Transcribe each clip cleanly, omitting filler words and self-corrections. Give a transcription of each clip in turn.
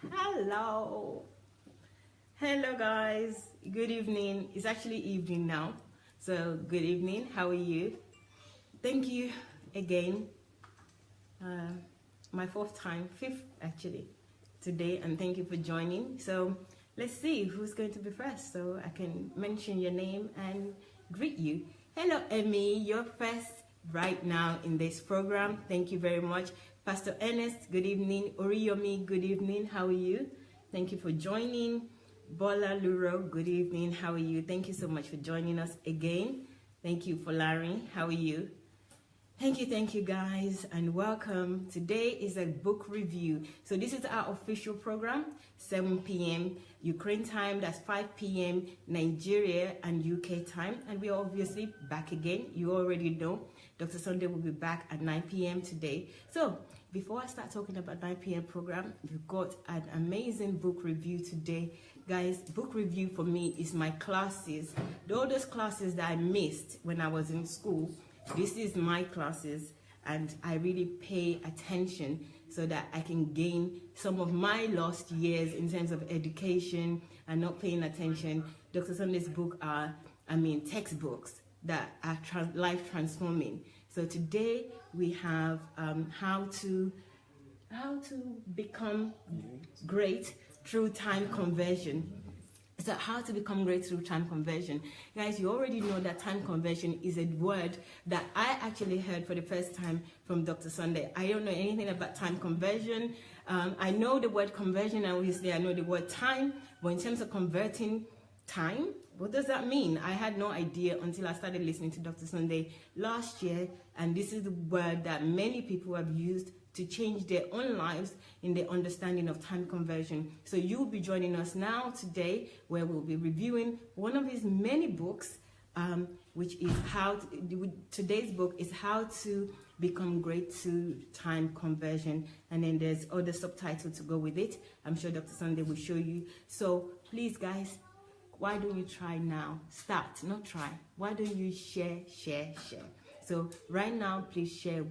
Hello. Hello guys. Good evening. It's actually evening now. So good evening. How are you? Thank you again. My fifth actually today, and thank you for joining. So let's see who's going to be first so I can mention your name and greet you. Hello Emmy, you're first right now in this program. Thank you very much. Pastor Ernest, good evening. Oriyomi, good evening. How are you? Thank you for joining. Bola Luro, good evening. How are you? Thank you so much for joining us again. Thank you for Larry. How are you? Thank you guys, and welcome. Today is a book review. So this is our official program, 7 p.m. Ukraine time, that's 5 p.m. Nigeria and UK time, and we're obviously back again. You already know, Dr. Sunday will be back at 9 p.m. today. So before I start talking about 9 p.m. program, we've got an amazing book review today. Guys, book review for me is my classes. All those classes that I missed when I was in school, this is my classes, and I really pay attention so that I can gain some of my lost years in terms of education and not paying attention. Dr. Sunday's book are, textbooks that are life transforming. So today we have how to become great through time conversion. So how to become great through time conversion. Guys, you already know that time conversion is a word that I actually heard for the first time from Dr. Sunday. I don't know anything about time conversion. I know the word conversion, and obviously I know the word time, but in terms of converting time, what does that mean? I had no idea until I started listening to Dr. Sunday last year, and this is the word that many people have used to change their own lives in their understanding of time conversion. So you'll be joining us now today, where we'll be reviewing one of his many books, which is today's book is How to Become Great to Time Conversion. And then there's other subtitles to go with it. I'm sure Dr. Sunday will show you. So please guys, why don't you try now? Start, not try. Why don't you share? So right now, please share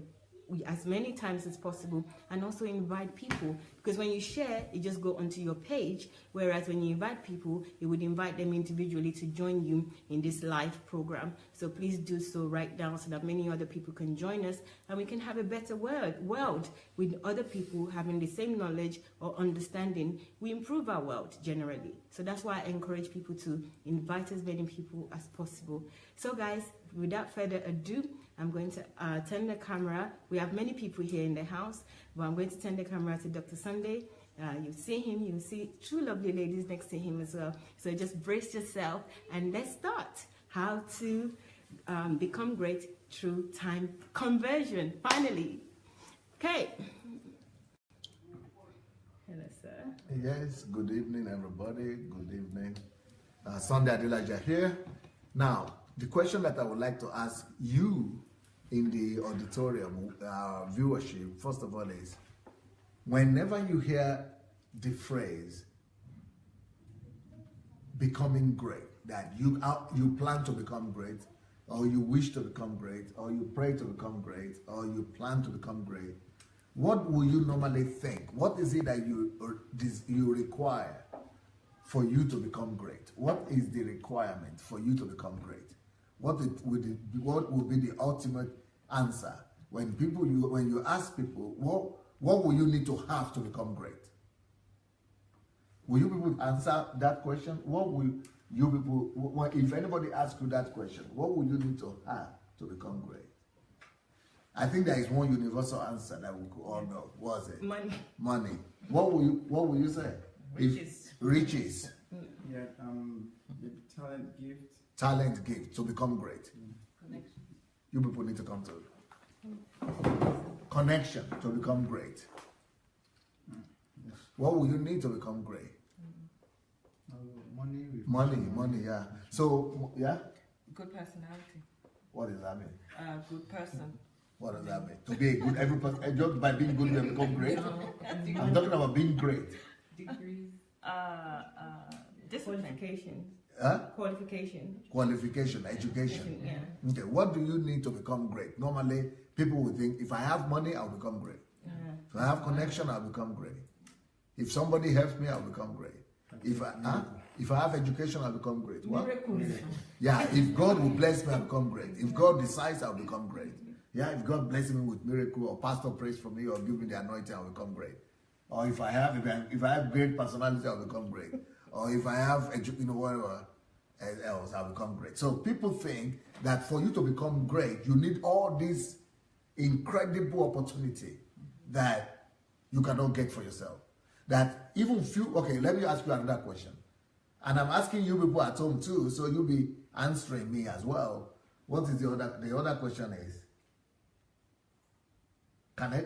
as many times as possible, and also invite people, because when you share, you just go onto your page, whereas when you invite people, you would invite them individually to join you in this live program. So please do so right now so that many other people can join us, and we can have a better world with other people having the same knowledge or understanding. We improve our world generally. So that's why I encourage people to invite as many people as possible. So guys, without further ado, I'm going to turn the camera. We have many people here in the house, but I'm going to turn the camera to Dr. Sunday. You'll see him, you'll see two lovely ladies next to him as well. So just brace yourself and let's start. How to become great through time conversion, finally. Okay. Hello, sir. Yes, good evening, everybody. Good evening. Sunday Adelaja here. Now, the question that I would like to ask you in the auditorium viewership, first of all, is whenever you hear the phrase becoming great, that you plan to become great, or you wish to become great, or you pray to become great, or you plan to become great, what will you normally think? What is it that you require for you to become great? What is the requirement for you to become great? What will be the ultimate answer when you ask people what will you need to have to become great? Will you people answer that question? What will you people, if anybody asks you that question, what will you need to have to become great? I think there is one universal answer that we could all know. What was it? Money. Money. What will you say? Riches. Riches. Yeah, maybe talent, gift. Talent, gift to become great. Connection. You people need to come to connection to become great. What will you need to become great? Money, yeah. So, yeah? Good personality. What does that mean? Good person. What does that mean? To be a good, every person, just by being good, you become great? I'm talking about being great. Degrees. Qualifications. Huh? Qualification, education. Yeah. Okay, what do you need to become great? Normally, people would think, if I have money, I'll become great. Yeah. If I have connection, I'll become great. If somebody helps me, I'll become great. If I have education, I'll become great. What? Yeah, if God will bless me, I'll become great. If God decides, I'll become great. Yeah, if God blesses me with miracle, or pastor prays for me, or give me the anointing, I'll become great. Or if I have great personality, I'll become great. Or if I have whatever else, I'll become great. So people think that for you to become great, you need all this incredible opportunity that you cannot get for yourself. That even few. Okay, let me ask you another question, and I'm asking you people at home too, so you'll be answering me as well. What is the other? The other question is,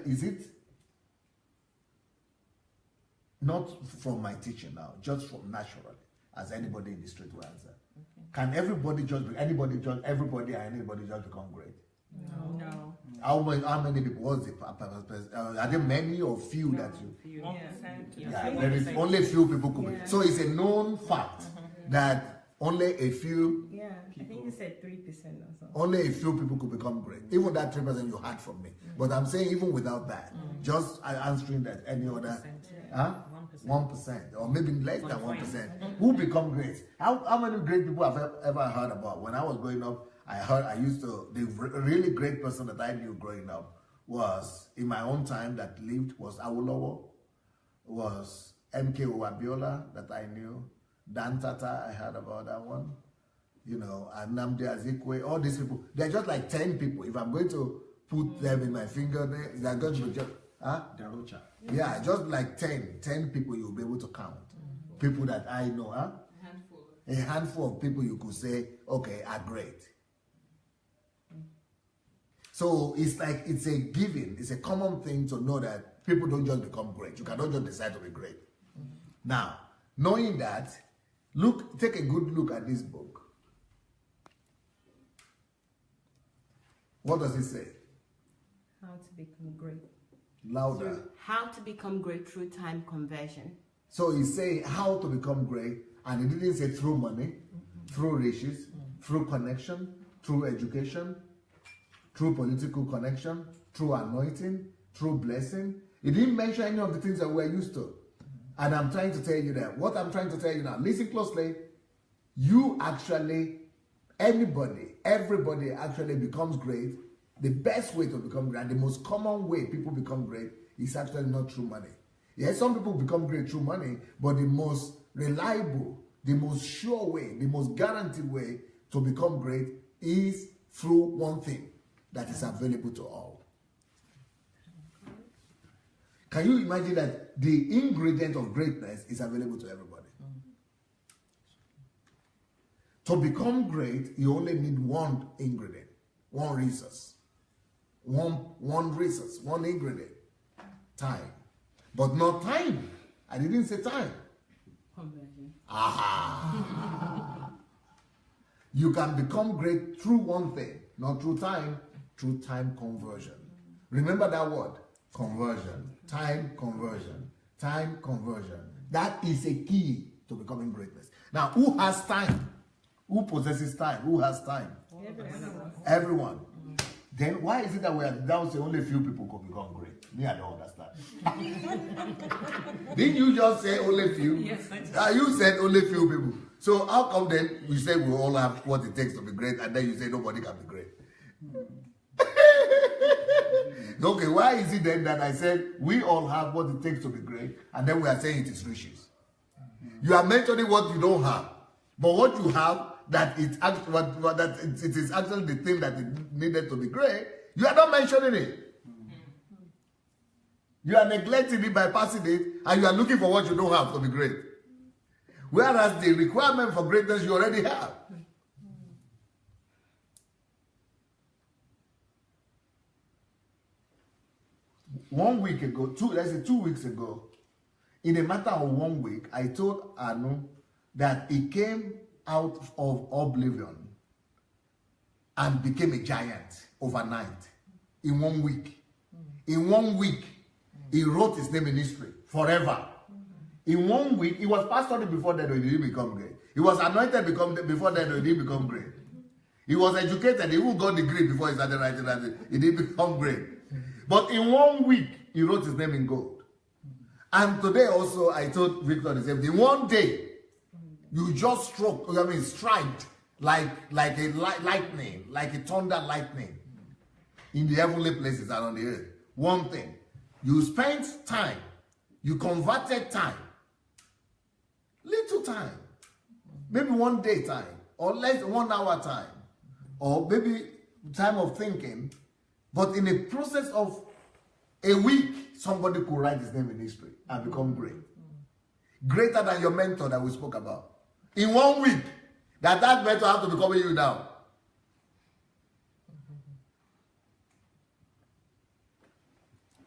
is it not from my teaching now, just from naturally, as anybody in the street will answer? Okay. Can everybody just become great? No. How many people was it? Are there many or few that you? 1%. Yeah, there is only a few people could be. So it's a known fact that only a few. Yeah, I think you said 3% or so. Only a few people could become great. Even that 3% you had from me. But I'm saying even without that, just answering that any other 1%, or maybe less than 1%, who become great? How many great people have ever heard about? When I was growing up, the really great person that I knew growing up was, in my own time that lived, was Awolowo, was M.K. Abiola that I knew, Dan Tata, I heard about that one, and Nnamdi Azikiwe, all these people. They're just like 10 people. If I'm going to put them in my finger, they're going to be just, Darocha. Yeah, just like 10 people you'll be able to count. People that I know, A handful of people you could say, okay, are great. So it's a given, it's a common thing to know that people don't just become great. You cannot just decide to be great. Now, knowing that, take a good look at this book. What does it say? How to become great. Louder. How to become great through time conversion. So he's saying how to become great, and he didn't say through money, through riches, through connection, through education, through political connection, through anointing, through blessing. He didn't mention any of the things that we're used to. And I'm trying to tell you that. What I'm trying to tell you now, listen closely. Everybody actually becomes great. The best way to become great, and the most common way people become great, is actually not through money. Yes, some people become great through money, but the most reliable, the most sure way, the most guaranteed way to become great is through one thing that is available to all. Can you imagine that the ingredient of greatness is available to everybody? To become great, you only need one ingredient, one resource. One resource, one ingredient. Time. But not time. I didn't say time. Conversion. Aha. You can become great through one thing, not through time, through time conversion. Remember that word? Conversion. Time conversion. Time conversion. That is a key to becoming greatness. Now, who has time? Who possesses time? Who has time? Everyone. Then why is it that we are down to only a few people could become great? Me, I don't understand. Didn't you just say only few? Yes, I did. You said only few people. So how come then you say we all have what it takes to be great, and then you say nobody can be great? Okay, why is it then that I said we all have what it takes to be great, and then we are saying it is riches? You are mentioning what you don't have, but what you have, that it is actually the thing that is needed to be great, you are not mentioning it. You are neglecting it, bypassing it, and you are looking for what you don't have to be great. Whereas the requirement for greatness you already have. Let's say 2 weeks ago, in a matter of 1 week, I told Anu that he came out of oblivion and became a giant overnight in 1 week. In 1 week, he wrote his name in history forever. In 1 week, he was pastored before then, he didn't become great. He was anointed before then, he didn't become great. He was educated, he even got a degree before he started writing that, he didn't become great. But in 1 week, he wrote his name in gold. And today also, I told Victor the same thing. One day, you just strike like a lightning, like a thunder lightning in the heavenly places and on the earth. One thing, you spent time, you converted time, little time, maybe 1 day time, or less 1 hour time, or maybe time of thinking, but in a process of a week, somebody could write his name in history and become great. Greater than your mentor that we spoke about. In 1 week, that mentor have to be coming you down.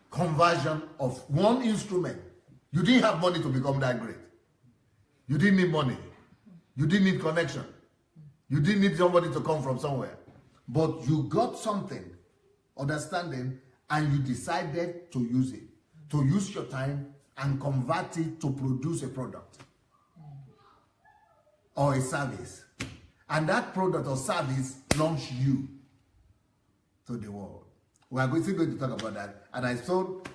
Conversion of one instrument. You didn't have money to become that great. You didn't need money. You didn't need connection. You didn't need somebody to come from somewhere. But you got something, understanding, and you decided to use it. To use your time and convert it to produce a product or a service. And that product or service launched you to the world. We are still going to talk about that. And I told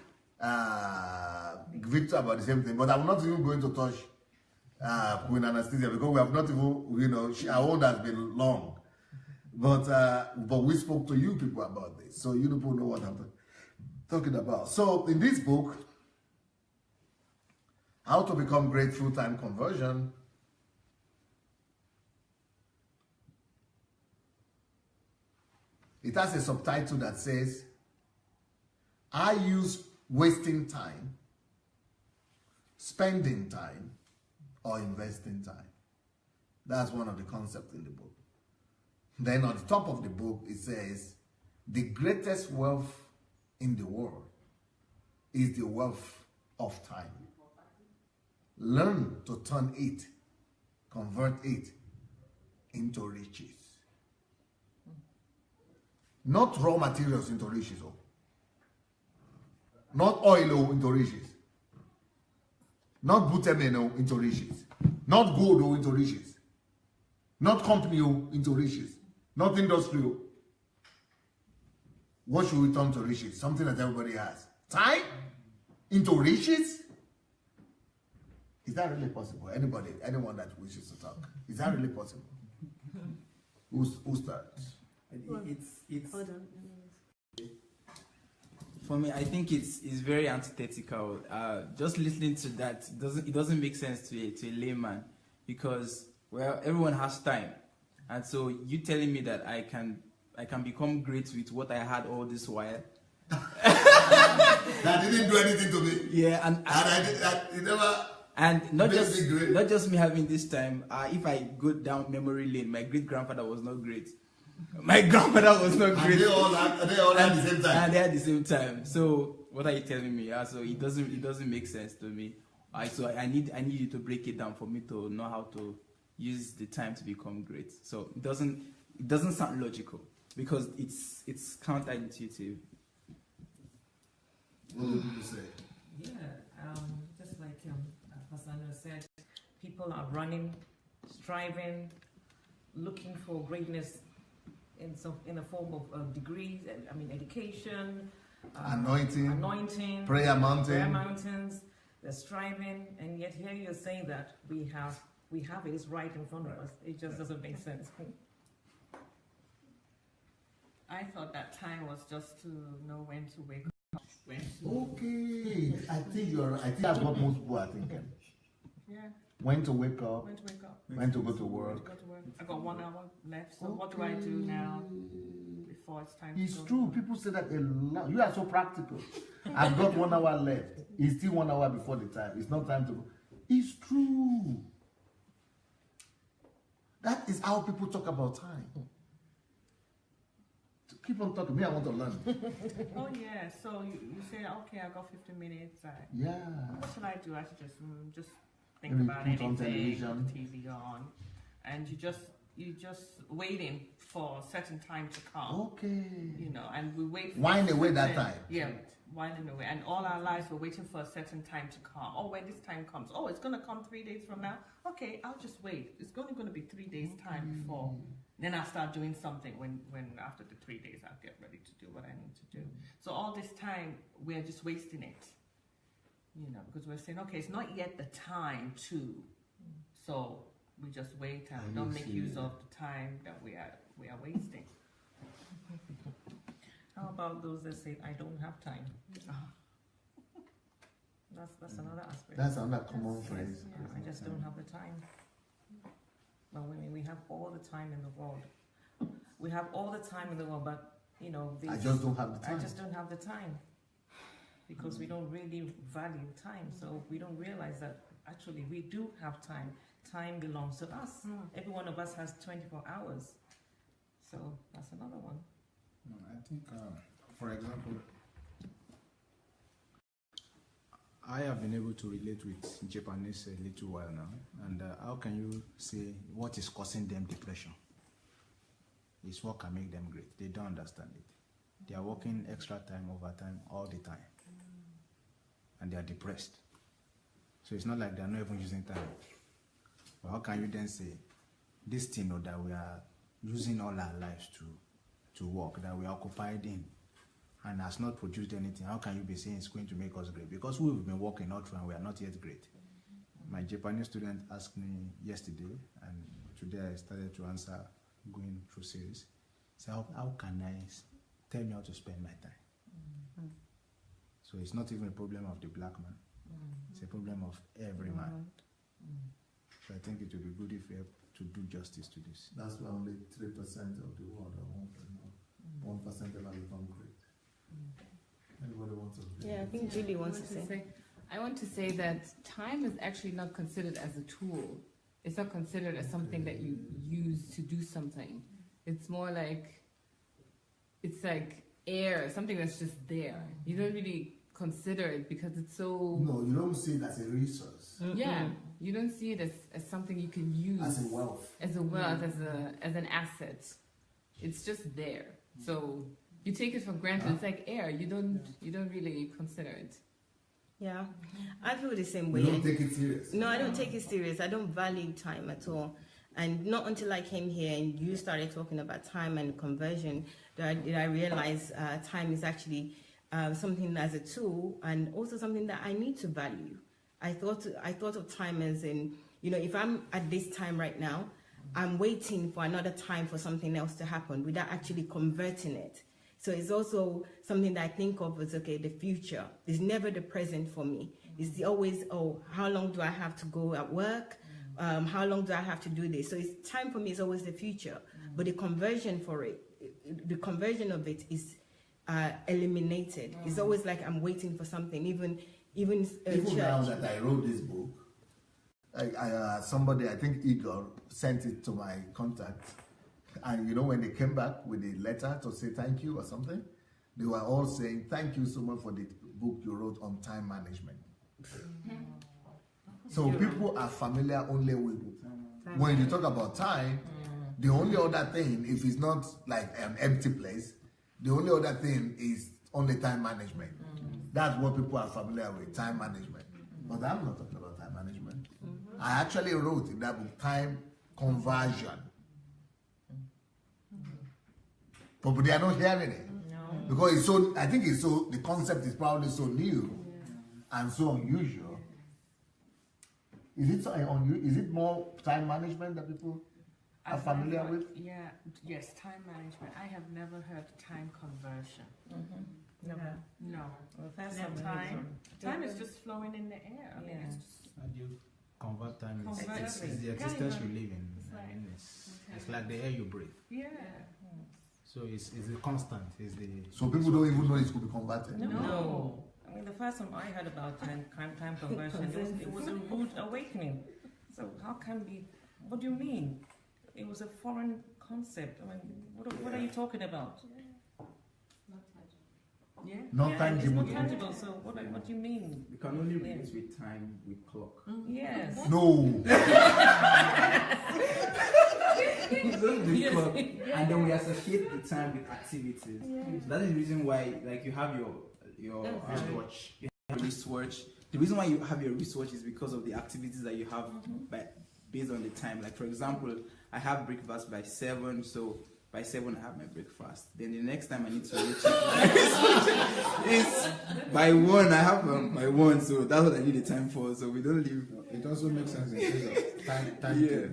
Victor about the same thing, but I'm not even going to touch Queen Anastasia because we have not even, her own has been long. But we spoke to you people about this. So you people know what I'm talking about. So in this book, How to Become Great Through Time Conversion, it has a subtitle that says, "I use wasting time, spending time, or investing time." That's one of the concepts in the book. Then on the top of the book, it says, "The greatest wealth in the world is the wealth of time. Learn to turn it, convert it into riches." Not raw materials into riches. Not oil into riches. Not butane into riches. Not gold into riches. Not company into riches. Not industry. What should we turn to riches? Something that everybody has. Time into riches? Is that really possible? Anyone that wishes to talk. Is that really possible? Who starts? It's Hold on. for me, I think it's very antithetical. Just listening to that doesn't make sense to a layman, because everyone has time, and so you telling me that I can become great with what I had all this while. That didn't do anything to me. Yeah, and I did that. It never. And not just me having this time. If I go down memory lane, my great grandfather was not great. My grandmother was not great. They all had the same time. And they had the same time. So what are you telling me? So it doesn't make sense to me. So I need you to break it down for me to know how to use the time to become great. So it doesn't sound logical, because it's counterintuitive. What would you say? Yeah, just like Pastor said, people are running, striving, looking for greatness in the form of degrees, education, anointing, prayer mountains. They're striving, and yet here you're saying that we have it is right in front of us. It just doesn't make sense. I thought that time was just to know when to wake up. Okay, I think you're right. I think that's what most people are thinking. Yeah. When to wake up. When to wake up. When to go to work. I got 1 hour left, so what do I do now before it's time It's to go? true. People say that a lot. You are so practical. I've got 1 hour left. It's still 1 hour before the time. It's not time to go. It's true. That is how people talk about time. Keep on talking. Me, I want to learn. Oh yeah, so you say, okay, I got 15 minutes. Yeah. What should I do? I should just think Maybe about put on anything, television. put TV on, and you just waiting for a certain time to come. Okay. And we wait. Wind away that time. Yeah, winding away, and all our lives we're waiting for a certain time to come. Oh, when this time comes, oh, it's gonna come 3 days from now. Okay, I'll just wait. It's only gonna be 3 days time before. Then I'll start doing something when after the 3 days I'll get ready to do what I need to do. So all this time we're just wasting it. because we're saying, okay, it's not yet the time to, so we just wait and we don't make use of the time that we are wasting. How about those that say, I don't have time? That's another aspect. That's another common phrase. Yeah, I just don't have the time. But we have all the time in the world. We have all the time in the world, but I just don't have the time. I just don't have the time. Because we don't really value time. So we don't realize that actually we do have time. Time belongs to us. Every one of us has 24 hours. So that's another one. I think, for example, I have been able to relate with Japanese a little while now. And how can you say what is causing them depression? It's what can make them great. They don't understand it. They are working extra time, overtime, all the time. And they are depressed. So it's not like they are not even using time. But how can you then say this thing that we are using all our lives to work, that we are occupied in, and has not produced anything? How can you be saying it's going to make us great? Because we've been working all through and we are not yet great. My Japanese student asked me yesterday, and today I started to answer going through series. So how can I tell me how to spend my time? So it's not even a problem of the black man. It's a problem of every man. So I think it would be good if we have to do justice to this. That's why only 3% of the world are 1% ever become great. Anybody wants to? Yeah, I think Julie wants to say. I want to say that time is actually not considered as a tool. It's not considered as something that you use to do something. It's more like, it's like air, something that's just there. You don't really consider it because it's so... No, you don't see it as a resource. Yeah, you don't see it as something you can use. As a wealth. As a wealth, as an asset. It's just there. So you take it for granted. It's like air. You don't really consider it. Yeah, I feel the same way. You don't take it serious. No, I don't take it serious. I don't value time at all. And not until I came here and you started talking about time and conversion did I realize time is actually something as a tool and also something that I need to value. I thought of time as in, if I'm at this time right now, I'm waiting for another time for something else to happen without actually converting it. So it's also something that I think of as, okay, the future. It's never the present for me. It's always, how long do I have to go at work? How long do I have to do this? So it's time for me is always the future. But the conversion for it, the conversion of it is eliminated. It's always like I'm waiting for something, even church. Now that I wrote this book, somebody, I think Igor, sent it to my contact. And when they came back with a letter to say thank you or something, they were all saying, thank you so much for the book you wrote on time management. So people are familiar only with, when you talk about time, the only other thing, if it's not like an empty place, the only other thing is only time management. That's what people are familiar with, time management. But I'm not talking about time management. I actually wrote in that book, time conversion. But they are not hearing it. No. Because it's so, I think it's so, the concept is probably so new and so unusual. Is it more time management that people are familiar with? Yeah, yes, time management. I have never heard time conversion. Never. No. Well, that's time is just flowing in the air. I mean, it's just, How do you convert time? It's Exactly. the existence you live in. It's like the air you breathe. yeah. So it's a constant. It's the So people don't even know it could be converted. No. I mean, the first time I heard about time conversion, it was a rude awakening. So how can we? What do you mean? It was a foreign concept. I mean, what are you talking about? Yeah. Not tangible. It's not tangible. So what do you mean? We can only relate with time with clock. Yes. No. Yes. Clock, and then we associate the time with activities. So that is the reason why, like, you have your wristwatch. You have your wristwatch. The reason why you have your wristwatch is because of the activities that you have based on the time. Like, for example, I have breakfast by 7, so by 7 I have my breakfast. Then the next time I need to reach it is by 1 I have my 1. So that's what I need the time for. So we don't leave. It also makes sense in terms of time. Yeah.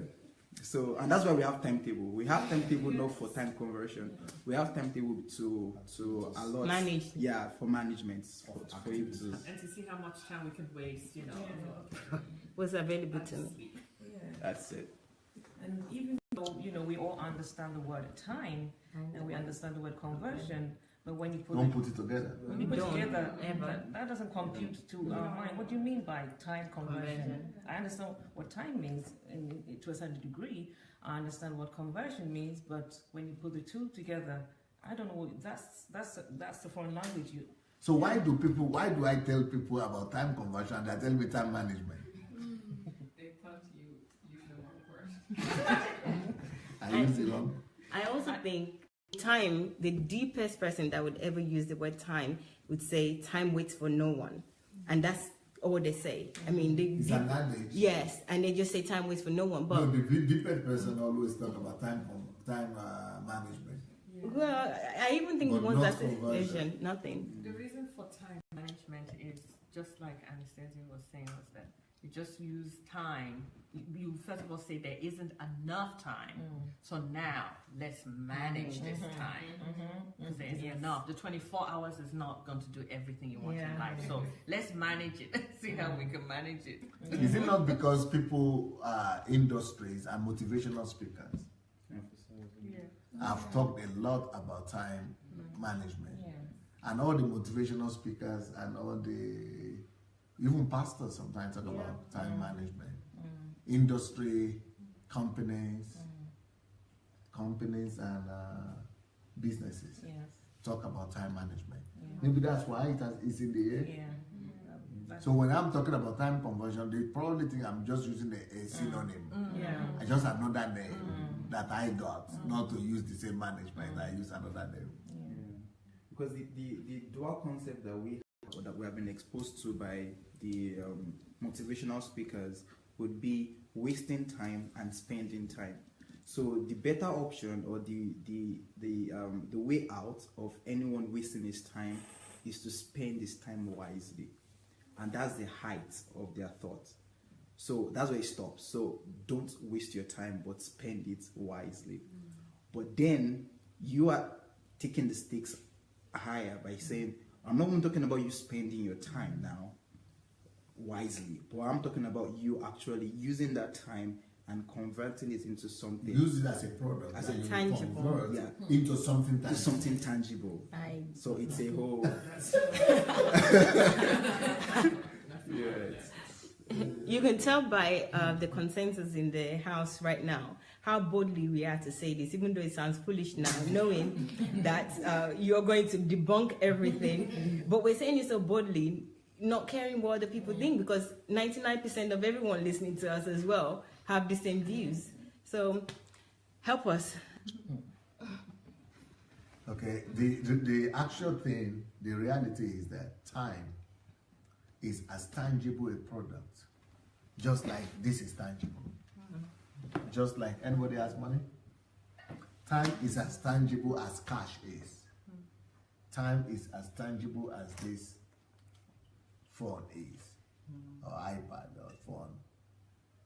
So, and that's why we have timetable. We have timetable not for time conversion. We have timetable to allot. Manage. Yeah, for management. For you to. And to see how much time we can waste, you know. Was available to me. Yeah. That's it. And even though, you know, we all understand the word time and we understand the word conversion, but when you put Don't put it together. when you put Don't together, ever. that doesn't compute to our mind. What do you mean by time conversion? I understand what time means to a certain degree. I understand what conversion means, but when you put the two together, I don't know. That's the foreign language. So why do I tell people about time conversion and they tell me time management? They thought you used the wrong word. I use it wrong. I also think time, the deepest person that would ever use the word time would say time waits for no one. And that's all they say. I mean, It's an adage. yes, and they just say time waits for no one. But No, the deepest person always talk about time management. well, I even think But the ones not that say conversion. vision, nothing. The reason for time management is just like Anastasia was saying, was that you just use time. You first of all say there isn't enough time, so now let's manage this time because there isn't enough. The 24 hours is not going to do everything you want in life, so let's manage it. See how we can manage it. Is it not because people, industries and motivational speakers have talked a lot about time management? And all the motivational speakers and all the, even pastors sometimes talk about time management. Industry, companies and businesses talk about time management. Maybe that's why it's in the air. So when I'm talking about time conversion, they probably think I'm just using a synonym. I just another name that I got, not to use the same management. I use another name. Because the dual concept that we have been exposed to by the motivational speakers would be wasting time and spending time. So the better option or the way out of anyone wasting his time is to spend his time wisely, and that's the height of their thought. So that's where it stops. So don't waste your time, but spend it wisely. But then you are taking the stakes higher by saying, I'm not even talking about you spending your time now wisely, but I'm talking about you actually using that time and converting it into something. Use it as a product, As that a you tangible. convert Yeah. into something To tangible. something tangible. So it's a whole. You can tell by the consensus in the house right now how boldly we are to say this, even though it sounds foolish now, knowing that you're going to debunk everything. But we're saying it so boldly, not caring what other people think, because 99% of everyone listening to us as well have the same views. So help us. Okay, the actual thing, the reality is that time is as tangible a product, just like this is tangible. Just like anybody has money, time is as tangible as cash is. Time is as tangible as this phone is, or iPad or phone.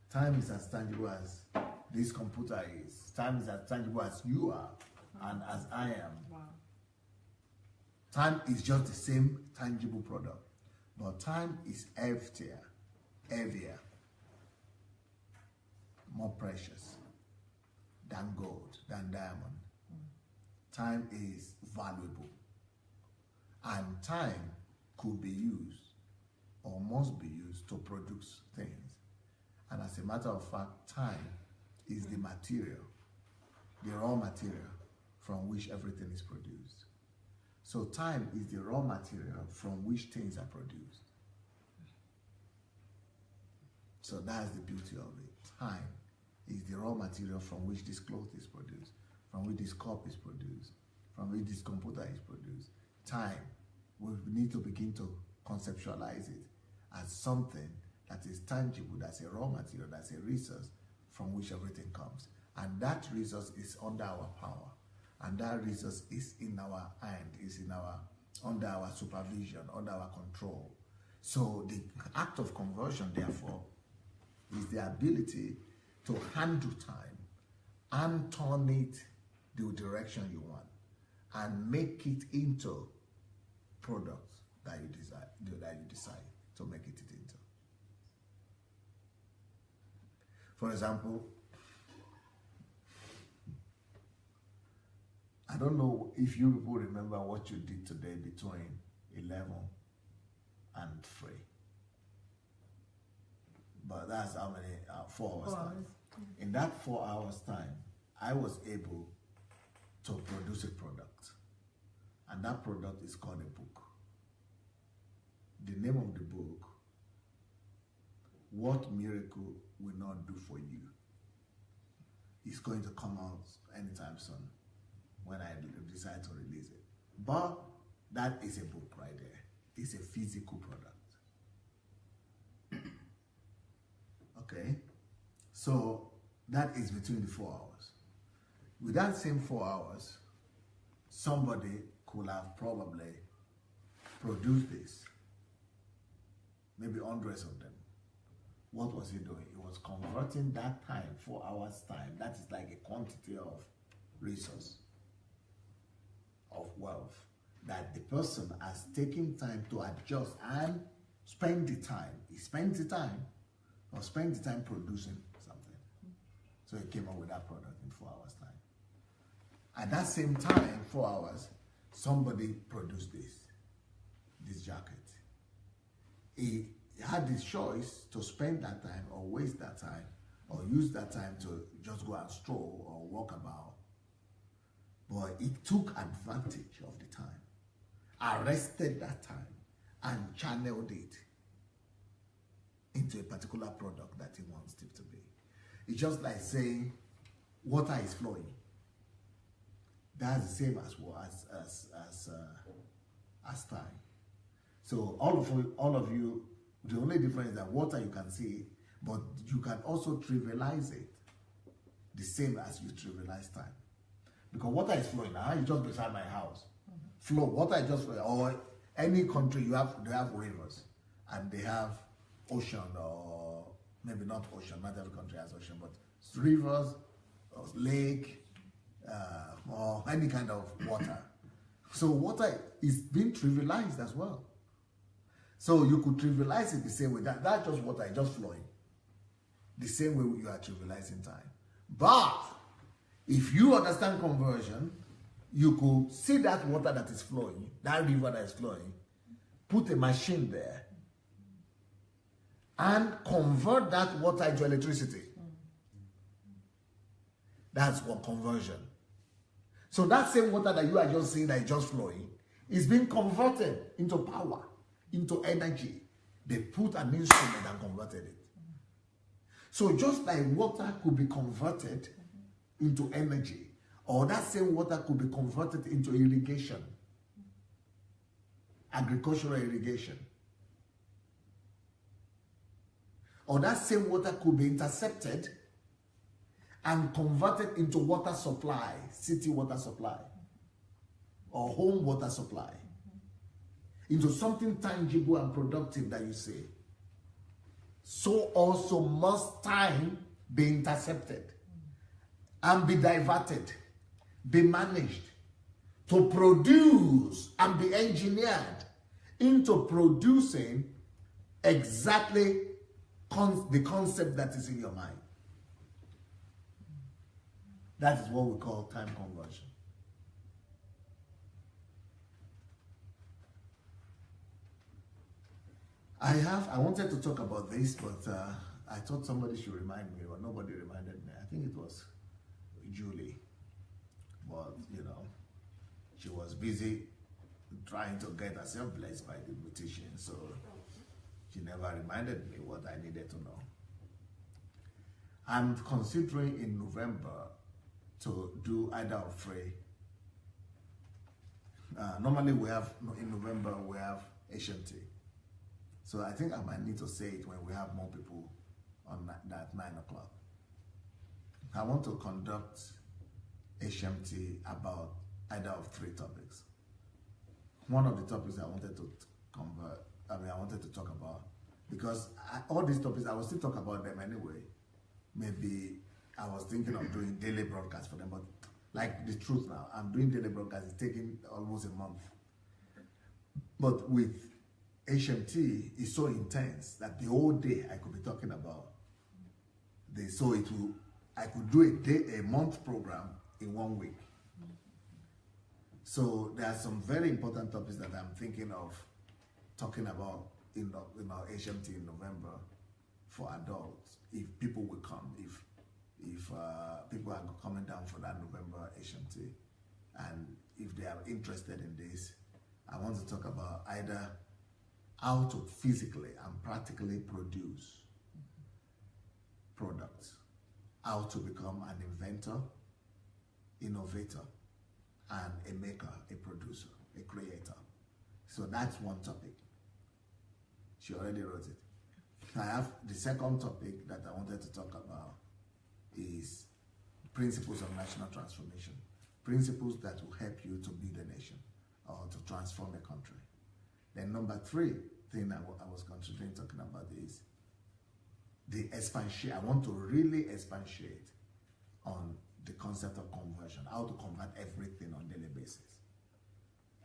Time is as tangible as this computer is. Time is as tangible as you are and as I am. Time is just the same tangible product, but time is heavier, more precious than gold, than diamond. Time is valuable, and time could be used or must be used to produce things. And as a matter of fact, time is the material, the raw material from which everything is produced. So time is the raw material from which things are produced. So that's the beauty of it. Time is the raw material from which this cloth is produced, from which this cup is produced, from which this computer is produced. Time, we need to begin to conceptualize it as something that is tangible, that's a raw material, that's a resource from which everything comes. And that resource is under our power. and that resource is in our hand, is in our under our supervision, under our control. So the act of conversion, therefore, is the ability to handle time and turn it the direction you want and make it into products that you decide to make it into. For example, I don't know if you people remember what you did today between 11 and 3. But that's how many? 4 hours time. In that 4 hours time, I was able to produce a product. And that product is called a book. The name of the book, What Miracle Will Not Do For You, is going to come out anytime soon when I decide to release it. But that is a book right there. It's a physical product. Okay? So that is between the 4 hours. With that same 4 hours, somebody could have probably produced this. Maybe hundreds of them. What was he doing? He was converting that time, 4 hours time. That is like a quantity of resource, of wealth, that the person has taken time to adjust and spend the time. He spent the time, or spent the time producing something. So he came up with that product in 4 hours time. At that same time, 4 hours, somebody produced this jacket. He had the choice to spend that time or waste that time or use that time to just go and stroll or walk about. But he took advantage of the time, arrested that time, and channeled it into a particular product that he wants it to be. It's just like saying water is flowing. That's the same as time. So all of you, the only difference is that water you can see, but you can also trivialize it the same as you trivialize time. Because water is flowing. Now, it's just beside my house. Flow, water is just flowing. Or any country, they have rivers, and they have ocean, or maybe not ocean. Not every country has ocean, but rivers, or lake, or any kind of water. So water is being trivialized as well. So you could trivialize it the same way. That's just water, it's just flowing. The same way you are trivializing time. But if you understand conversion, you could see that water that is flowing, that river that is flowing, put a machine there, and convert that water into electricity. That's what conversion. So that same water that you are just seeing that is just flowing is being converted into power, into energy. They put an instrument and converted it. So just like water could be converted into energy, or that same water could be converted into irrigation, agricultural irrigation, or that same water could be intercepted and converted into water supply, city water supply, or home water supply, into something tangible and productive that you see. So also must time be intercepted and be diverted, be managed to produce and be engineered into producing exactly the concept that is in your mind. That is what we call time conversion. I wanted to talk about this, but I thought somebody should remind me, but nobody reminded me. I think it was Julie. But, you know, she was busy trying to get herself blessed by the invitation, so she never reminded me what I needed to know. I'm considering in November to do either of 3. Normally in November we have Asian tea. So I think I might need to say it when we have more people on that 9 o'clock. I want to conduct HMT about either of three topics. One of the topics I wanted to talk about, because all these topics, I will still talk about them anyway. Maybe I was thinking of doing daily broadcasts for them, but like the truth now, I'm doing daily broadcasts, it's taking almost a month. But with HMT, it's so intense that the whole day I could be talking about this. So I could do a month program in 1 week. So there are some very important topics that I'm thinking of talking about in our HMT in November for adults. If people will come, if people are coming down for that November HMT, and if they are interested in this, I want to talk about either how to physically and practically produce products, how to become an inventor, innovator, and a maker, a producer, a creator. So that's one topic. She already wrote it. I have the second topic that I wanted to talk about is principles of national transformation. Principles that will help you to build a nation or to transform a country. Then number three thing I was considering talking about is the expansion. I want to really expatiate on the concept of conversion, how to convert everything on a daily basis.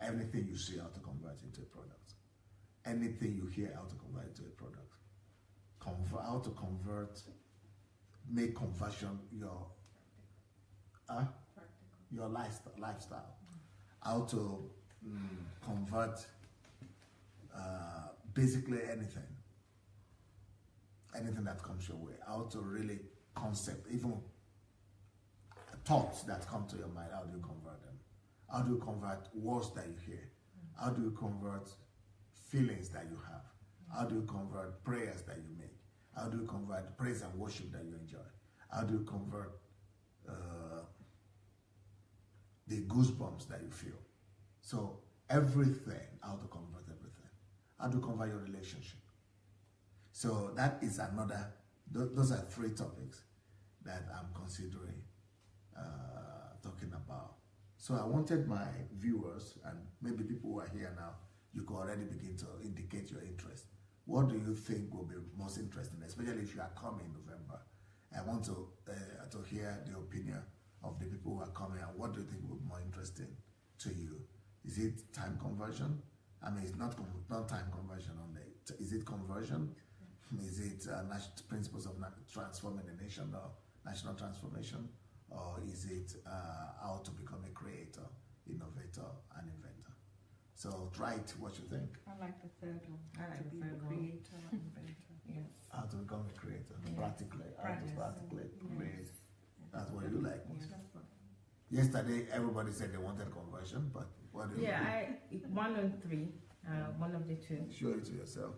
Anything you see, how to convert into a product. Anything you hear, how to convert into a product. How to convert, make conversion your lifestyle. How to convert basically anything that comes your way. How to really concept, even thoughts that come to your mind, how do you convert them? How do you convert words that you hear? How do you convert feelings that you have? How do you convert prayers that you make? How do you convert praise and worship that you enjoy? How do you convert the goosebumps that you feel? So everything, how to convert everything. How do you convert your relationship? So that is another, those are three topics that I'm considering talking about. So I wanted my viewers, and maybe people who are here now, you can already begin to indicate your interest. What do you think will be most interesting, especially if you are coming in November? I want to hear the opinion of the people who are coming, and what do you think will be more interesting to you? Is it time conversion? I mean, it's not time conversion only. Is it conversion? Is it principles of transforming a nation or national transformation? Or is it how to become a creator, innovator, and inventor? So try it, what you think. I like the third one. I like to the be third a one. creator, inventor. Yes. How to become a creator, Yeah. practically. How to practically create. That's what you like. Yes. Yesterday, everybody said they wanted conversion, but what do you think? One and three, one of the two. Show it to yourself.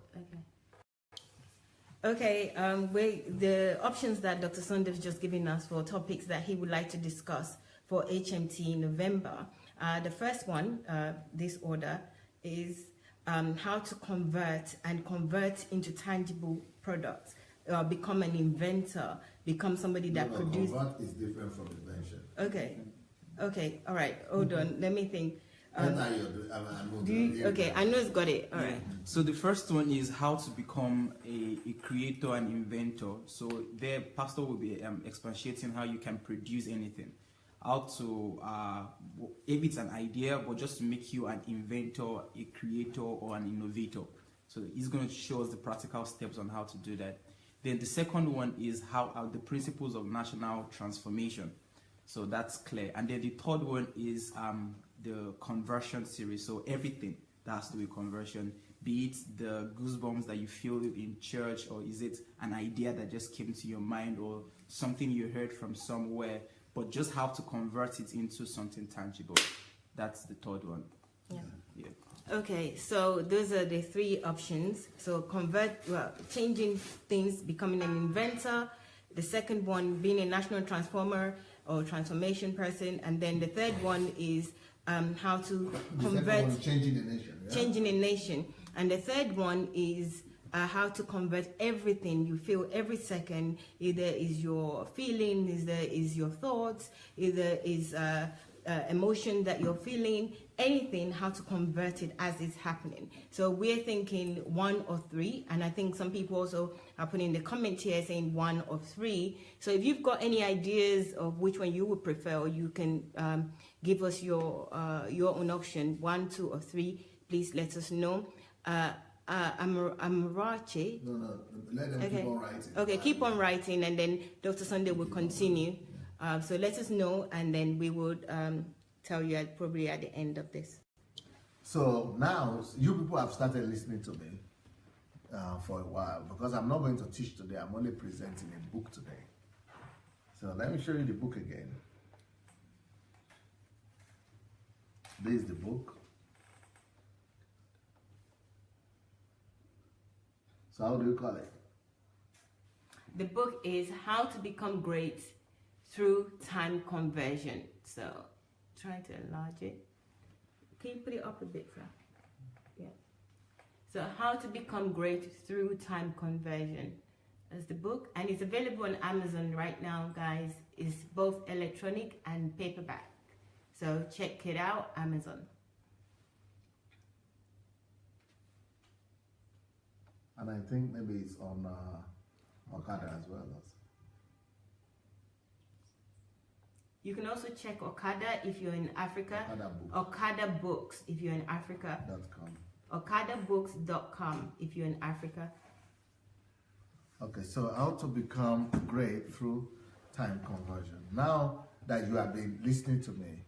Okay, the options that Dr. Sundev's just given us for topics that he would like to discuss for HMT in November. The first one, this order, is how to convert into tangible products, become an inventor, become somebody that produces. Convert is different from invention. Okay, all right, hold on, let me think. I know it's got it. All right. So the first one is how to become a creator and inventor. So there, Pastor will be expatiating how you can produce anything. How to, if it's an idea, but just to make you an inventor, a creator, or an innovator. So he's going to show us the practical steps on how to do that. Then the second one is how are the principles of national transformation. So that's clear. And then the third one is the conversion series. So everything that has to do with conversion, be it the goosebumps that you feel in church, or is it an idea that just came to your mind, or something you heard from somewhere, but just how to convert it into something tangible. That's the third one. Yeah. Okay, so those are the three options. So changing things, becoming an inventor. The second one, being a national transformer or transformation person. And then the third one is how to convert. Changing the nation. Yeah? Changing a nation. And the third one is how to convert everything you feel every second, either is your feeling, either is your thoughts, either is emotion that you're feeling, anything, how to convert it as it's happening. So we're thinking 1 or 3, and I think some people also are putting in the comment here saying 1 or 3. So if you've got any ideas of which one you would prefer, or you can give us your own option, 1, 2, or 3, please let us know. Amarachi. No, let them keep on writing. Okay, keep on writing, and then Dr. Sunday will continue. So let us know, and then we would tell you probably at the end of this. So now, you people have started listening to me for a while, because I'm not going to teach today. I'm only presenting a book today. So let me show you the book again. This is the book. So how do you call it? The book is How to Become Great Through Time Conversion. So trying to enlarge it. Can you put it up a bit, Frank? Yeah. So How to Become Great Through Time Conversion is the book, and it's available on Amazon right now, guys. It's both electronic and paperback. So check it out, Amazon. And I think maybe it's on Okada as well. You can also check Okada if you're in Africa. Okada Books if you're in Africa. .com. OkadaBooks.com if you're in Africa. Okay, so how to become great through time conversion. Now that you have been listening to me,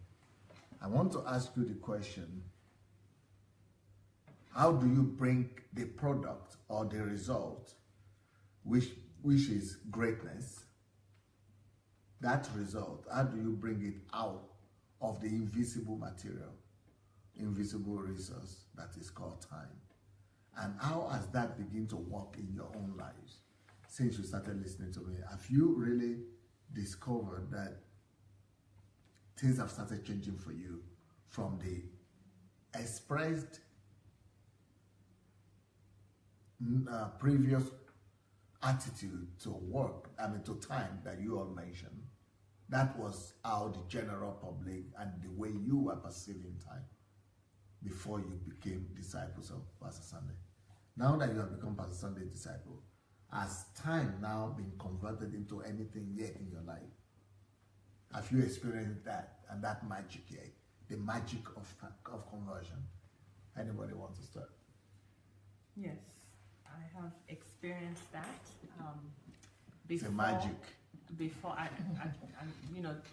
I want to ask you the question: how do you bring the product or the result, which is greatness, that result, how do you bring it out of the invisible material, invisible resource that is called time? And how has that begin to work in your own lives since you started listening to me? Have you really discovered that things have started changing for you from the expressed previous attitude to work, to time that you all mentioned? That was how the general public and the way you were perceiving time before you became disciples of Pastor Sunday. Now that you have become Pastor Sunday's disciple, has time now been converted into anything yet in your life? Have you experienced that, and that magic yet? The magic of conversion? Anybody want to start? Yes, I have experienced that. It's a magic. Before I,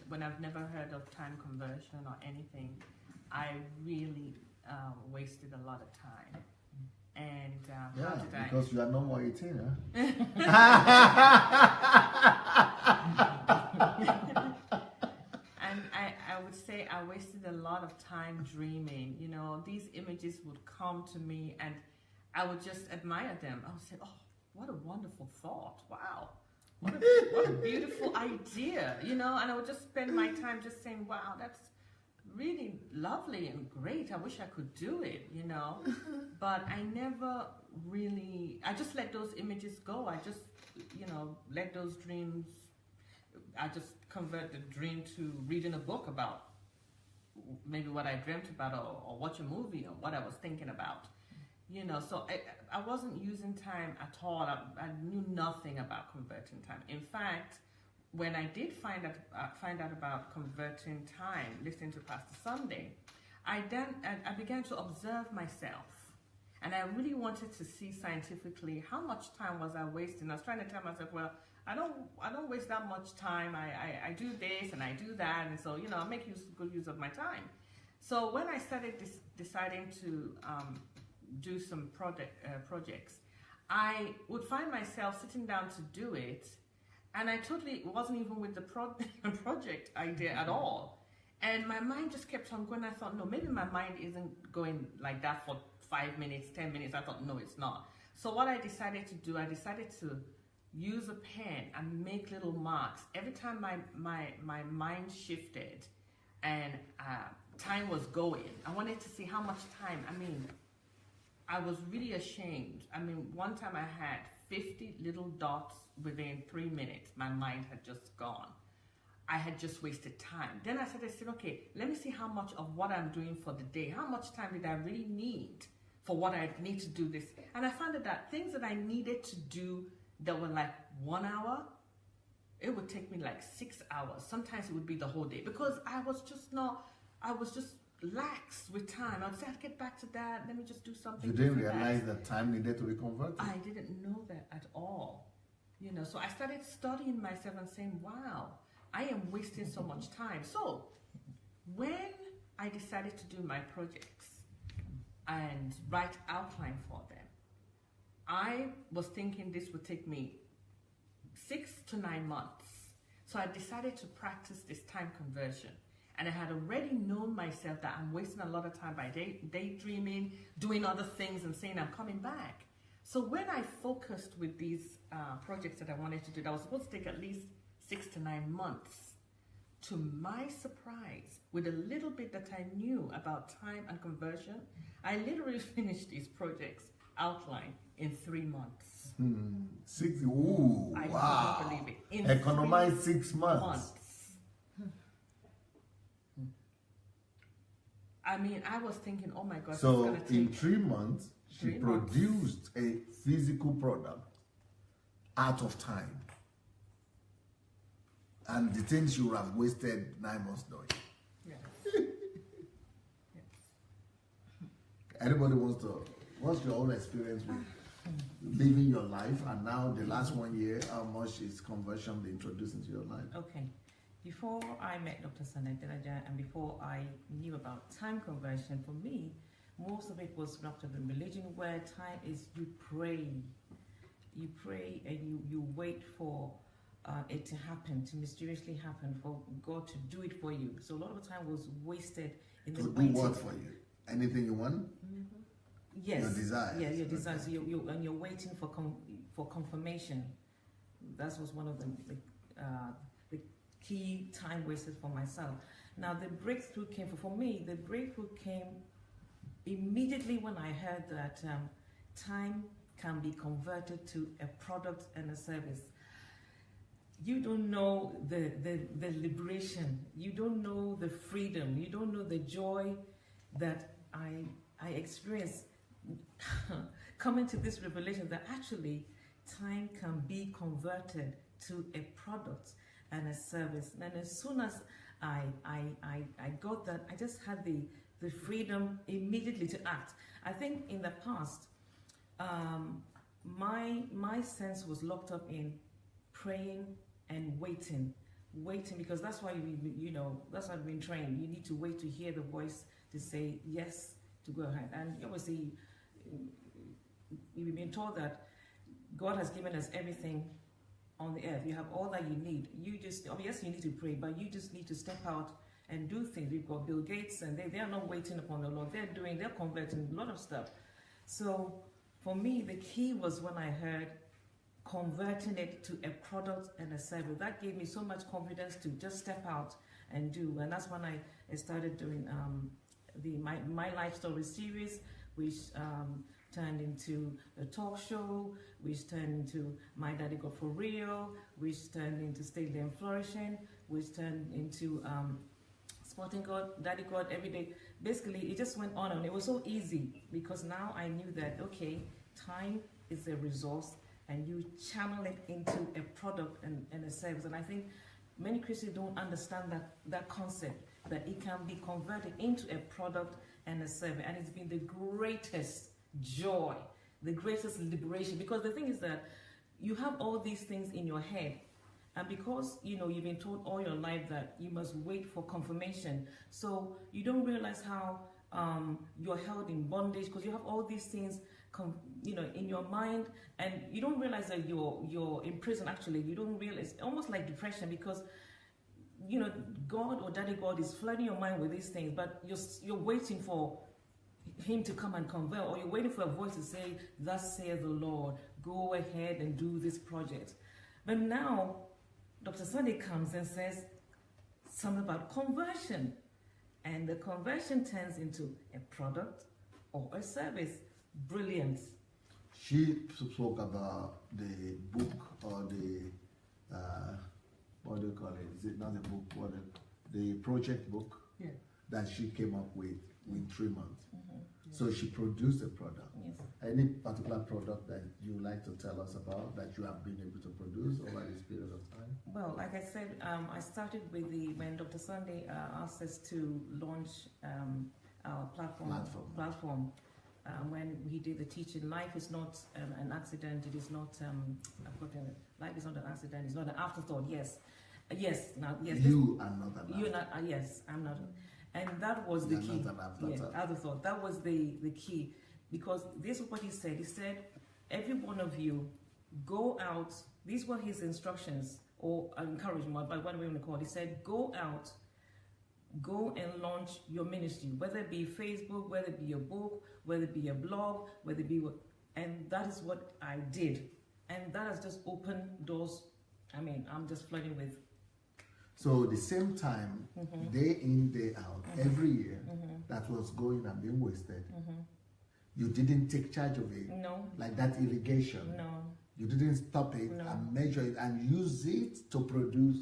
when I've never heard of time conversion or anything, I really wasted a lot of time. And because you are no more 18, huh? And I would say I wasted a lot of time dreaming. You know, these images would come to me and I would just admire them. I would say, oh, what a wonderful thought. Wow. What a beautiful idea, you know, and I would just spend my time just saying, wow, that's really lovely and great. I wish I could do it, you know, but I never really, I just let those images go. I just, let those dreams, I just convert the dream to reading a book about maybe what I dreamt about, or watch a movie or what I was thinking about. You know, so I wasn't using time at all. I knew nothing about converting time. In fact, when I did find out about converting time, listening to Pastor Sunday, I began to observe myself, and I really wanted to see scientifically how much time was I wasting. I was trying to tell myself, well, I don't waste that much time. I do this and I do that, and so I make good use of my time. So when I started deciding to do some projects, I would find myself sitting down to do it, and I totally wasn't even with the project idea at all. And my mind just kept on going. I thought, no, maybe my mind isn't going like that for 5 minutes, 10 minutes. I thought, no, it's not. So what I decided to do, I decided to use a pen and make little marks. Every time my mind shifted and time was going, I wanted to see how much time, I was really ashamed. I mean, one time I had 50 little dots within 3 minutes. My mind had just gone. I had just wasted time. Then I started saying, okay, let me see how much of what I'm doing for the day, how much time did I really need for what I need to do this? And I found that things that I needed to do that were like 1 hour, it would take me like 6 hours. Sometimes it would be the whole day because I was just lax with time. I'd say, I'd get back to that. Let me just do something. You didn't realize that time needed to be converted? I didn't know that at all. You know, so I started studying myself and saying, wow, I am wasting so much time. So when I decided to do my projects and write outline for them, I was thinking this would take me 6 to 9 months. So I decided to practice this time conversion. And I had already known myself that I'm wasting a lot of time by daydreaming, doing other things and saying I'm coming back. So when I focused with these projects that I wanted to do, that was supposed to take at least 6 to 9 months, to my surprise, with a little bit that I knew about time and conversion, I literally finished these projects outline in 3 months. 6, ooh, I wow. couldn't believe it. In Economize 3 6 months. I mean, I was thinking, oh my God, So it's gonna take in 3 months, she 3 months. produced a physical product out of time. And the things you would have wasted 9 months doing. Yes. Yes. Anybody wants to, what's your own experience with living your life, and now the last 1 year, how much is conversion being introduced into your life? Okay. Before I met Dr. Sanadiraja and before I knew about time conversion, for me, most of it was wrapped up in religion, where time is you pray. You pray and you wait for it to happen, to mysteriously happen, for God to do it for you. So a lot of the time was wasted in the To do waiting. what for you? Anything you want? Yes. Your desires. Yeah, your desires. So you're waiting for confirmation. That was one of the key time wasted for myself. Now the breakthrough came for me. The breakthrough came immediately when I heard that time can be converted to a product and a service. You don't know the liberation. You don't know the freedom. You don't know the joy that I experienced coming to this revelation that actually time can be converted to a product and a service. And as soon as I got that, I just had the freedom immediately to act. I think in the past, my sense was locked up in praying and waiting because that's why that's why I've been trained. You need to wait to hear the voice to say yes, to go ahead. And obviously, we've been told that God has given us everything on the earth. You have all that you need. You just, yes, you need to pray, but you just need to step out and do things. We've got Bill Gates, and they are not waiting upon the Lord. They're converting a lot of stuff. So for me, the key was when I heard converting it to a product and a service. That gave me so much confidence to just step out and do. And that's when I started doing my Life Story series, which turned into a talk show, which turned into My Daddy God for Real, which turned into Stay There and Flourishing, which turned into Sporting God, Daddy God, every day. Basically, it just went on and it was so easy because now I knew that, okay, time is a resource and you channel it into a product and a service. And I think many Christians don't understand that concept, that it can be converted into a product and a service. And it's been the greatest joy, the greatest liberation, because the thing is that you have all these things in your head, and because you've been told all your life that you must wait for confirmation, so you don't realize how you're held in bondage because you have all these things in your mind, and you don't realize that you're in prison. Actually, you don't realize, almost like depression, because God or Daddy God is flooding your mind with these things, but you're waiting for him to come and convert, or you're waiting for a voice to say, thus saith the Lord, go ahead and do this project. But now Dr. Sunday comes and says something about conversion, and the conversion turns into a product or a service. brilliant. She spoke about the book or the what do you call it? Is it not a book? The project book Yeah. that she came up with in 3 months. Mm-hmm. So she produced a product. Yes. Any particular product that you like to tell us about that you have been able to produce over this period of time? Well, like I said, I started with when Dr. Sunday asked us to launch our platform. When he did the teaching, life is not an accident. It is not. Life is not an accident. It's not an afterthought. Yes. You are not an You're not. Yes, I'm not. And that was the key. Not an afterthought. Afterthought. That was the key, because this is what he said. He said, every one of you, go out. These were his instructions or encouragement, but what do we want to call it? He said, go out. Go and launch your ministry, whether it be Facebook, whether it be a book, whether it be a blog, whether it be what, and that is what I did. And that has just opened doors. I mean, I'm just flooding with. So the same time, day in, day out, every year, that was going and being wasted, you didn't take charge of it. No. Like that irrigation. No. You didn't stop it No. and measure it and use it to produce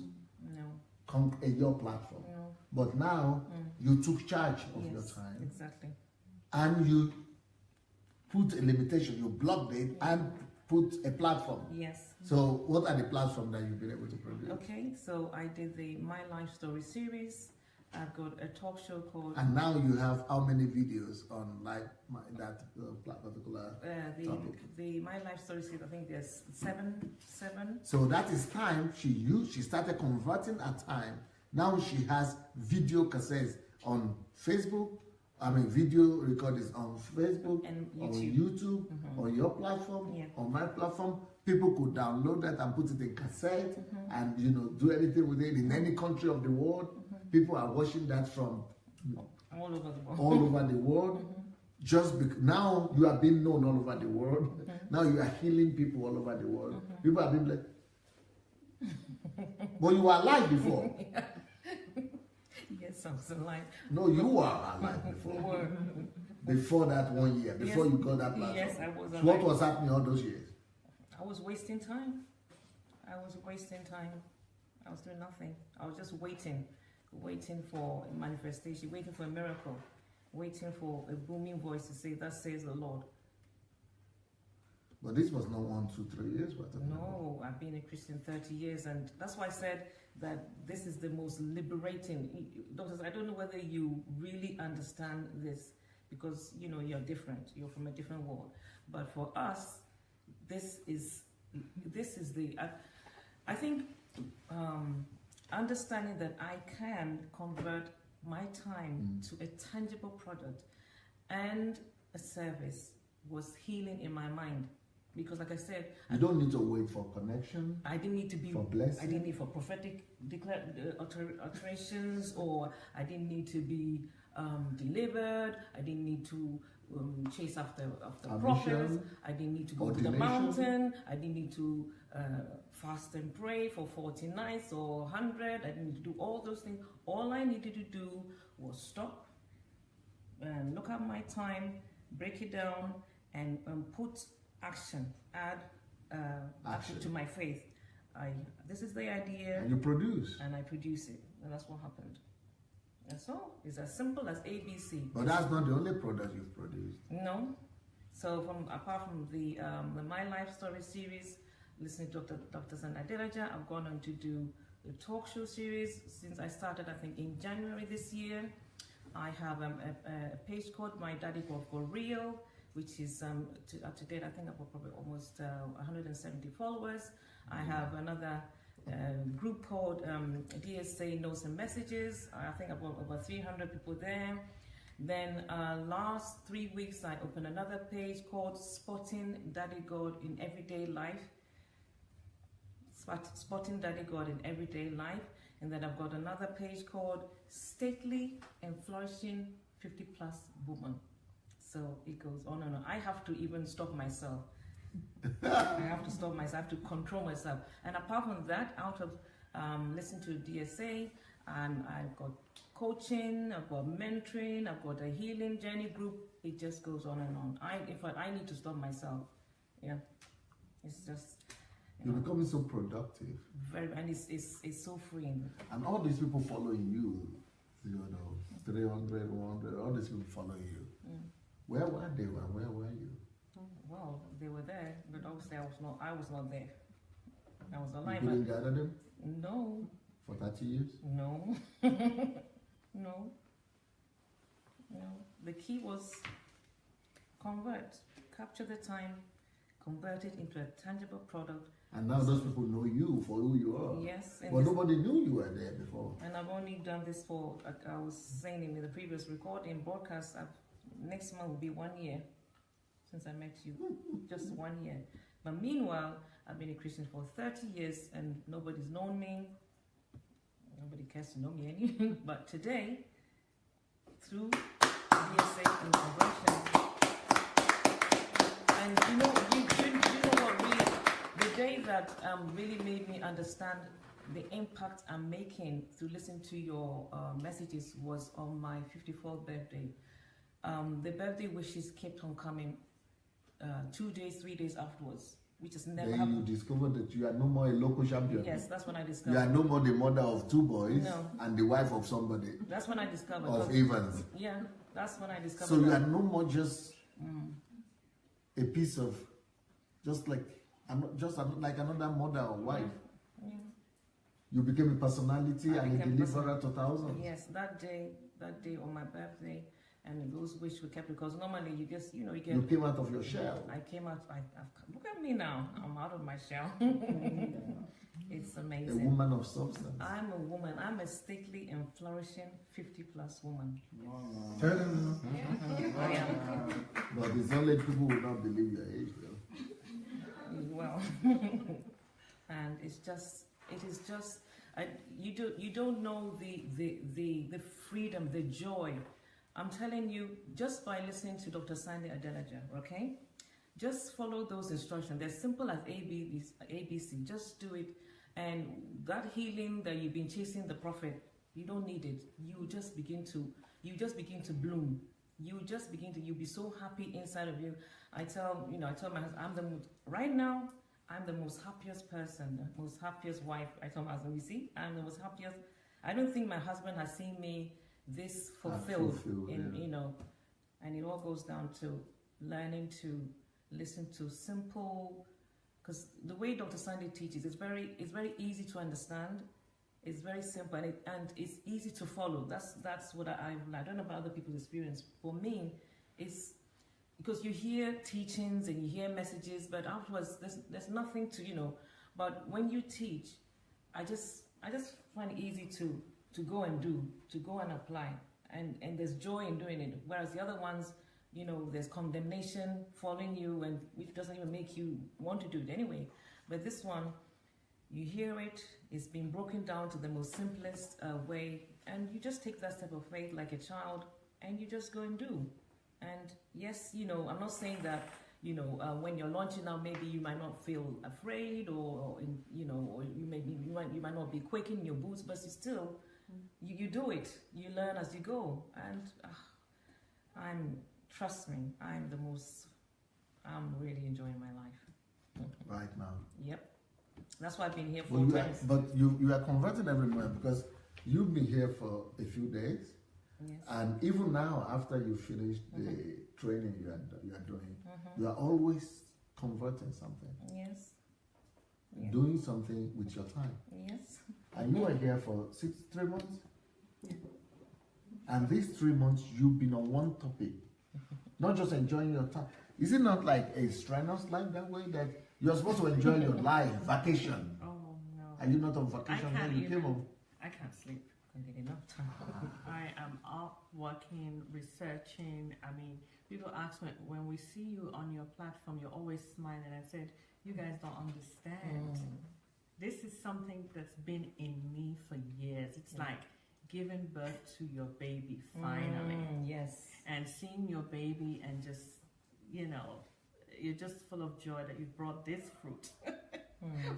your platform. No. But now you took charge of Yes, your time exactly. and you put a limitation, you blocked it and put a platform. Yes. So what are the platforms that you've been able to produce? Okay, so I did the My Life Story series. I've got a talk show called And now you have how many videos on that particular topic? the My Life Story series. I think there's seven. So that is time she started converting her time. Now she has video cassettes on Facebook. I mean, video recordings on Facebook, And on YouTube. YouTube, on your platform, Yeah. on my platform. People could download that and put it in cassette and do anything with it in any country of the world. People are watching that from all over the world. all over the world. Just because now you are being known all over the world. Now you are healing people all over the world. People have been like, but you were alive before. Yes, I was alive. No, you were alive before. Before that 1 year, before Yes. you got that platform. Yes, I was So alive. what was happening all those years? I was wasting time. I was wasting time. I was doing nothing. I was just waiting for a manifestation, waiting for a miracle, waiting for a booming voice to say, "Thus says the Lord." But this was not 1, 2, 3 years. What No, I've been a Christian 30 years, and that's why I said that this is the most liberating. Doctors, I don't know whether you really understand this, because you're different. You're from a different world. But for us, this is the. I think understanding that I can convert my time to a tangible product and a service was healing in my mind. Because, like I said, you don't need to wait for connection. I didn't need to be for blessing. I didn't need for prophetic alterations, or I didn't need to be delivered. I didn't need to chase after prophets. I didn't need to go to the mountain. I didn't need to fast and pray for 40 nights or 100. I didn't need to do all those things. All I needed to do was stop and look at my time, break it down, and put add action to my faith. This is the idea, And you produce. and I produce it, and that's what happened. That's all. It's as simple as ABC. But that's not the only product you've produced. No. So apart from the My Life Story series, listening to Dr. Sandra Delaja, I've gone on to do the talk show series since I started. I think in January this year. I have a page called My Daddy Got Real, which is to date, I think I've got probably almost 170 followers. I have another group called DSA'S and Messages. I think I've got over 300 people there. Then last 3 weeks, I opened another page called Spotting Daddy God in Everyday Life. Spotting Daddy God in Everyday Life. And then I've got another page called Stately and Flourishing 50+ Woman. So it goes on and on. I have to even stop myself. I have to stop myself. I have to control myself. And apart from that, out of listening to DSA, and I've got coaching, I've got mentoring, I've got a healing journey group. It just goes on and on. In fact, I need to stop myself. Yeah, it's just. You're becoming so productive. Very, and it's so freeing. And all these people following you, 300, 100, all these people following you. Where were they? Where were you? Well, they were there, but obviously I was not there. I was alive. You didn't gather them? No. For 30 years? No. No. The key was convert, capture the time, convert it into a tangible product. And now those people know you for who you are. Yes. But nobody knew you were there before. And I've only done this for, I was saying in the previous recording, broadcast, next month will be 1 year since I met you. Just 1 year. But meanwhile, I've been a Christian for 30 years and nobody's known me. Nobody cares to know me any. But today, through DSA and conversion, and you know what really, the day that really made me understand the impact I'm making through listening to your messages was on my 54th birthday. The birthday wishes kept on coming 2 days, 3 days afterwards, which has never happened. Then you discovered that you are no more a local champion. Yes, that's when I discovered. You are no more the mother of 2 boys and the wife of somebody. That's when I discovered. Of Evans. Yeah, that's when I discovered. So you are no more just a piece of, just like another mother or wife. Yeah. You became a personality and a deliverer to thousands. Yes, that day on my birthday, and those wishes were kept, because normally you just, you get. You came out of your shell. I came out. Look at me now. I'm out of my shell. It's amazing. A woman of substance. I'm a woman. I'm a stately and flourishing 50+ woman. Tell them. I am. But it's only people who will not believe your age, though. Well, and it is just. You don't know the freedom, the joy. I'm telling you, just by listening to Dr. Sandy Adelaja, okay? Just follow those instructions. They're simple as ABC. Just do it. And that healing that you've been chasing the prophet, you don't need it. You just begin to bloom. You'll be so happy inside of you. I tell my husband, I'm the most happiest person, the most happiest wife. I tell my husband, you see, I'm the most happiest. I don't think my husband has seen me this fulfilled and it all goes down to learning to listen to simple, because the way Dr. Sandy teaches, it's very easy to understand. It's very simple and it's easy to follow. That's what I don't know about other people's experience. For me, it's because you hear teachings and you hear messages, but afterwards there's nothing to But when you teach, I just find it easy to go and do, to go and apply, and there's joy in doing it. Whereas the other ones, there's condemnation following you, and which doesn't even make you want to do it anyway. But this one, you hear it, it's been broken down to the most simplest way, and you just take that step of faith like a child, and you just go and do. And yes, I'm not saying that when you're launching out, maybe you might not feel afraid, or you might not be quaking in your boots, but you do it. You learn as you go, and trust me, I'm really enjoying my life right now. Yep, that's why I've been here 4 times. But you are converting every month, because you've been here for a few days. Yes. And even now, after you finish the training you are doing, you are always converting something. Yes. Doing something with your time. Yes. And you are here for 3 months? Yeah. And these 3 months, you've been on one topic, not just enjoying your time. Is it not like a strenuous life that way, that you're supposed to enjoy your life, vacation? Oh, no. Are you not on vacation when you came home? I can't sleep. I get enough time. I am up working, researching. I mean, people ask me, when we see you on your platform, you're always smiling. I said, you guys don't understand. This is something that's been in me for years. It's like giving birth to your baby finally. Yes. And seeing your baby and just, you're just full of joy that you brought this fruit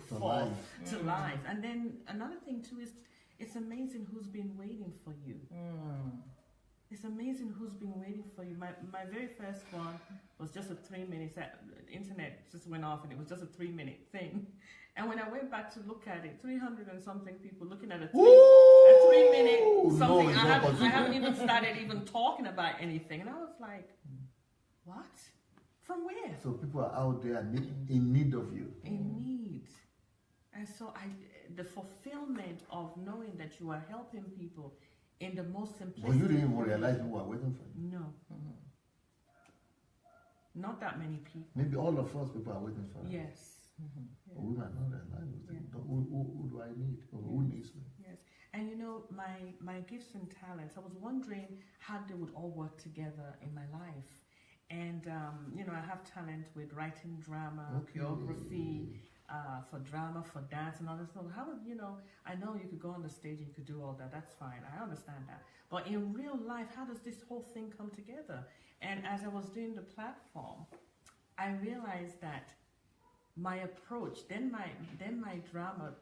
to life. To life. And then another thing too is, it's amazing who's been waiting for you. It's amazing who's been waiting for you. My very first one was just a 3 minutes. Internet just went off and it was just a 3-minute thing. And when I went back to look at it, 300 and something people looking at a 3-minute something. No, I haven't even started even talking about anything. And I was like, what? From where? So people are out there in need of you. In need. And so the fulfillment of knowing that you are helping people in the most simplistic But you didn't even realize people were waiting for you. No. Not that many people. Maybe all of us people are waiting for us. Yes. But we might not realize it. Who do I need? Or who needs me? Yes. And you know, my gifts and talents, I was wondering how they would all work together in my life. And, you know, I have talent with writing drama, choreography, for drama, for dance and all this stuff. How would, you know, I know you could go on the stage and you could do all that. That's fine. I understand that. But in real life, how does this whole thing come together? And as I was doing the platform, I realized that my approach, then my drama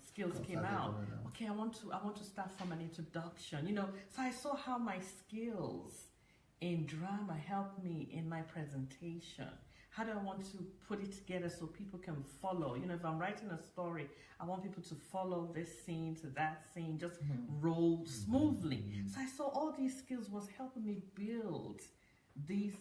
skills came out. Okay, I want to start from an introduction, you know. So I saw how my skills in drama helped me in my presentation. How do I want to put it together so people can follow? You know, if I'm writing a story, I want people to follow this scene to that scene, just roll smoothly. So I saw all these skills was helping me build these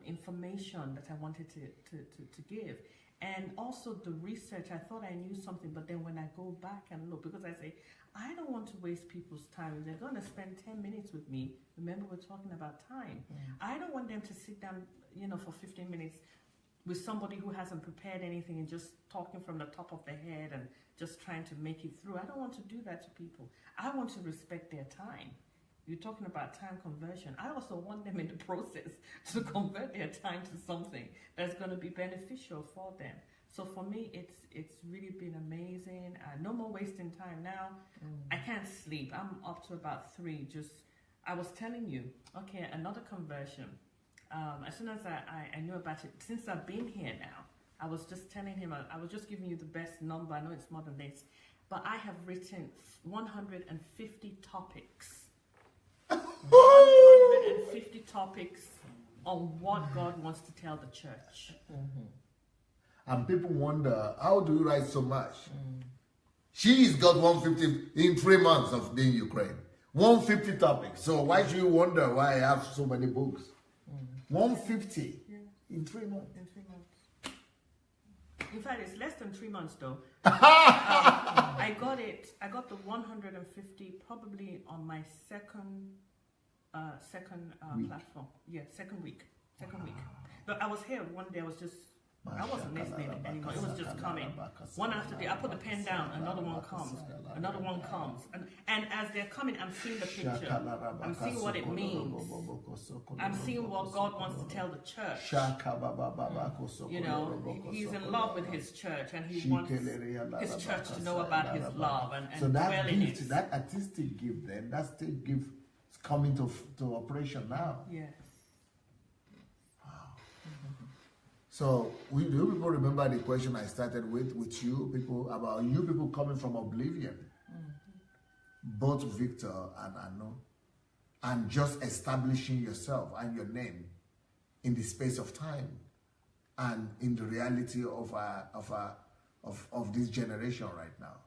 information that I wanted to give. And also the research, I thought I knew something, but then when I go back and look, because I say, I don't want to waste people's time. If they're going to spend 10 minutes with me, remember we're talking about time. I don't want them to sit down, you know, for 15 minutes with somebody who hasn't prepared anything and just talking from the top of their head and just trying to make it through. I don't want to do that to people. I want to respect their time. You're talking about time conversion. I also want them in the process to convert their time to something that's going to be beneficial for them. So for me, it's really been amazing. No more wasting time now. I can't sleep. I'm up to about 3. I was telling you, okay, another conversion. As soon as I knew about it, since I've been here now, I was just telling him, I was just giving you the best number. I know it's more than this, but I have written 150 topics. 150 topics on what God wants to tell the church. And people wonder, how do you write so much? She's got 150 in 3 months of being Ukraine. 150 topics. So why should you wonder why I have so many books? 150 in 3 months. In 3 months. In fact, it's less than 3 months though. I got the 150 probably on my second platform. Yeah, second week. But I was here one day. I wasn't listening anymore. It was just coming. One after the, I put the pen down, another one comes. And as they're coming, I'm seeing the picture. I'm seeing what it means. I'm seeing what God wants to tell the church. You know, he's in love with his church and he wants his church to know about his love and so that dwell in gift, it. that artistic gift then, that state gift is coming to operation now. Yes. So, do you people remember the question I started with you people, about you people coming from oblivion? Both Victor and Anu, and just establishing yourself and your name in the space of time and in the reality of this generation right now.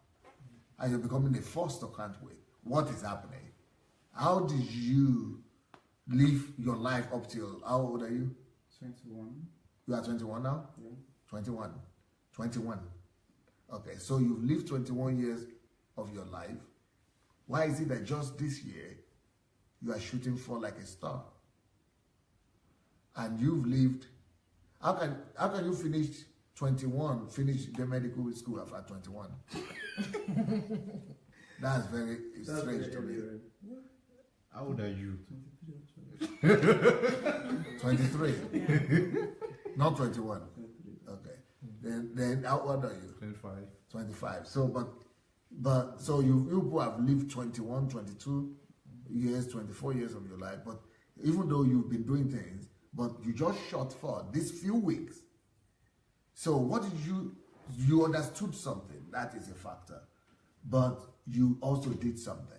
And you're becoming a force to count with. What is happening? How did you live your life up till, how old are you? 21. You are 21 now? Yeah. 21. Okay, so you've lived 21 years of your life. Why is it that just this year you are shooting for like a star? And you've lived, how can you finish the medical school at 21? That's very strange to me. How old are you? 23. Not 21. Okay. Then how old are you? 25. 25. So so you people have lived 21, 22 years, 24 years of your life, but even though you've been doing things, but you just shot for these few weeks. So what did you understood something, that is a factor. but you also did something.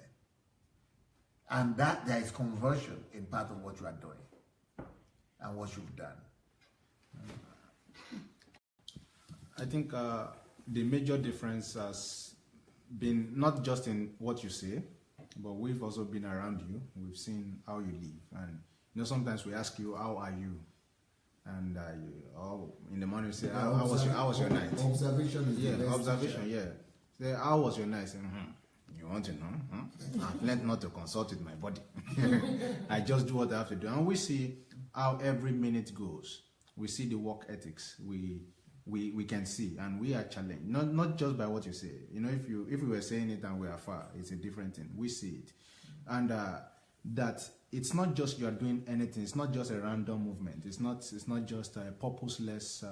And that there is conversion in part of what you are doing and what you've done. I think the major difference has been not just in what you say, but we've also been around you. We've seen how you live. And sometimes we ask you, how are you? And in the morning you say, how was your night? Observation is the best observation, teacher. Say, how was your night? Say, you want to know? I've learned not to consult with my body. I just do what I have to do. And we see how every minute goes. We see the work ethics. We can see, and we are challenged. Not just by what you say. If we were saying it and we are far, it's a different thing. We see it. And that it's not just you are doing anything. It's not just a random movement. It's not just a purposeless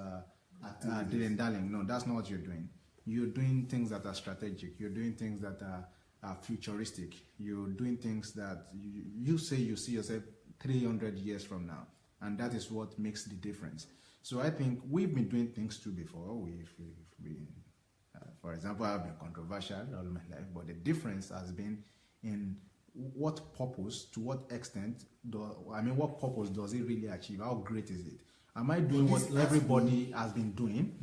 dilly-dallying. No, that's not what you're doing. You're doing things that are strategic. You're doing things that are futuristic. You're doing things that you say you see yourself 300 years from now, and that is what makes the difference. So I think we've been doing things too before. We've been, for example, I've been controversial all my life, but the difference has been in what purpose, to what extent, what purpose does it really achieve? How great is it? Am I doing what everybody has been doing?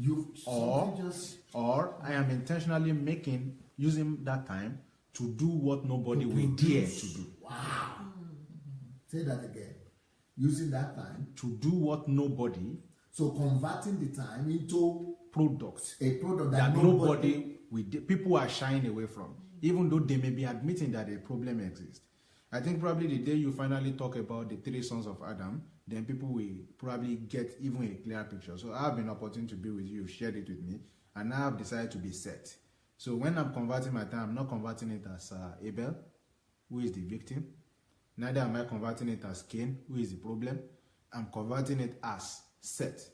Or I am intentionally using that time to do what nobody will dare to do. Wow. Say that again. Using that time to do what nobody. So converting the time into products. A product that nobody people are shying away from, even though they may be admitting that a problem exists. I think probably the day you finally talk about the 3 sons of Adam, then people will probably get even a clear picture. So I have been opportune to be with you, you've shared it with me, and I have decided to be set. So when I'm converting my time, I'm not converting it as Abel, who is the victim. Neither am I converting it as Cain, who is the problem. I'm converting it as Seth,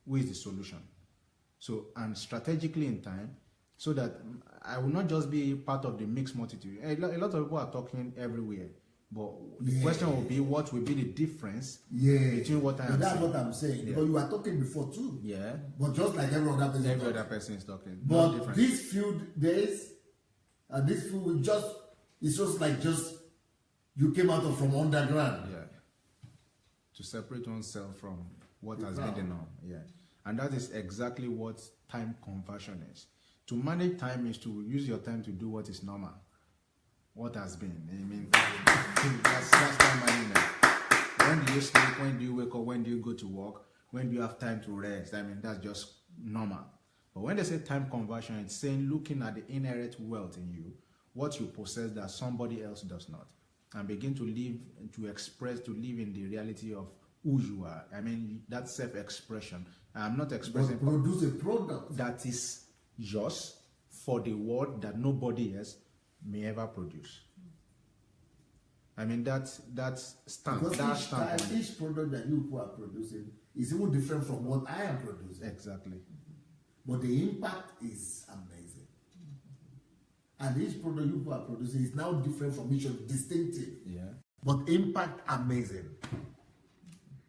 who is the solution. So, and strategically in time, so that I will not just be part of the mixed multitude. A lot of people are talking everywhere, but the question will be, what will be the difference between what I am saying? That's what I'm saying. Because you were talking before too. Yeah. But just like every other person is talking. But these few days and this few weeks, it's just like you came out from underground. Yeah. To separate oneself from what has been the norm. Yeah. And that is exactly what time conversion is. To manage time is to use your time to do what is normal, what has been. I mean, that's time management. When do you sleep? When do you wake up? When do you go to work? When do you have time to rest? I mean, that's just normal. But when they say time conversion, it's saying looking at the inherent wealth in you, what you possess that somebody else does not, and begin to live, to express, to live in the reality of who you are. I mean, that self-expression. I'm not expressing. But produce a product that is yours for the world that nobody else may ever produce. I mean, that's stamp. Because each product that you are producing is even different from what I am producing. Exactly. But the impact is amazing. And each product you are producing is now different from each other, distinctive. Yeah. But impact amazing.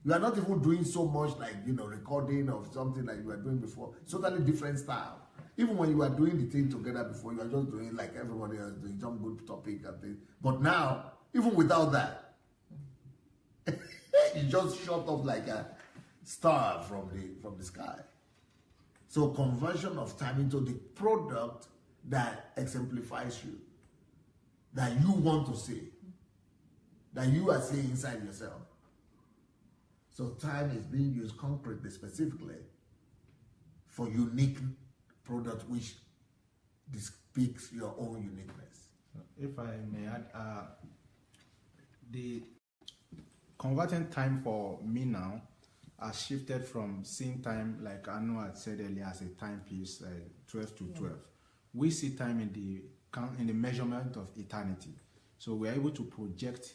You are not even doing so much like, recording of something like you were doing before. It's totally different style. Even when you were doing the thing together before, you are just doing like everybody else doing some good topic and things. But now, even without that, you just shot off like a star from the sky. So conversion of time into the product that exemplifies you, that you want to see, that you are seeing inside yourself. So time is being used concretely, specifically, for unique product which speaks your own uniqueness. If I may add, the converting time for me now has shifted from seeing time, like Anu had said earlier, as a timepiece, 12 to 12. We see time in the measurement of eternity. So we are able to project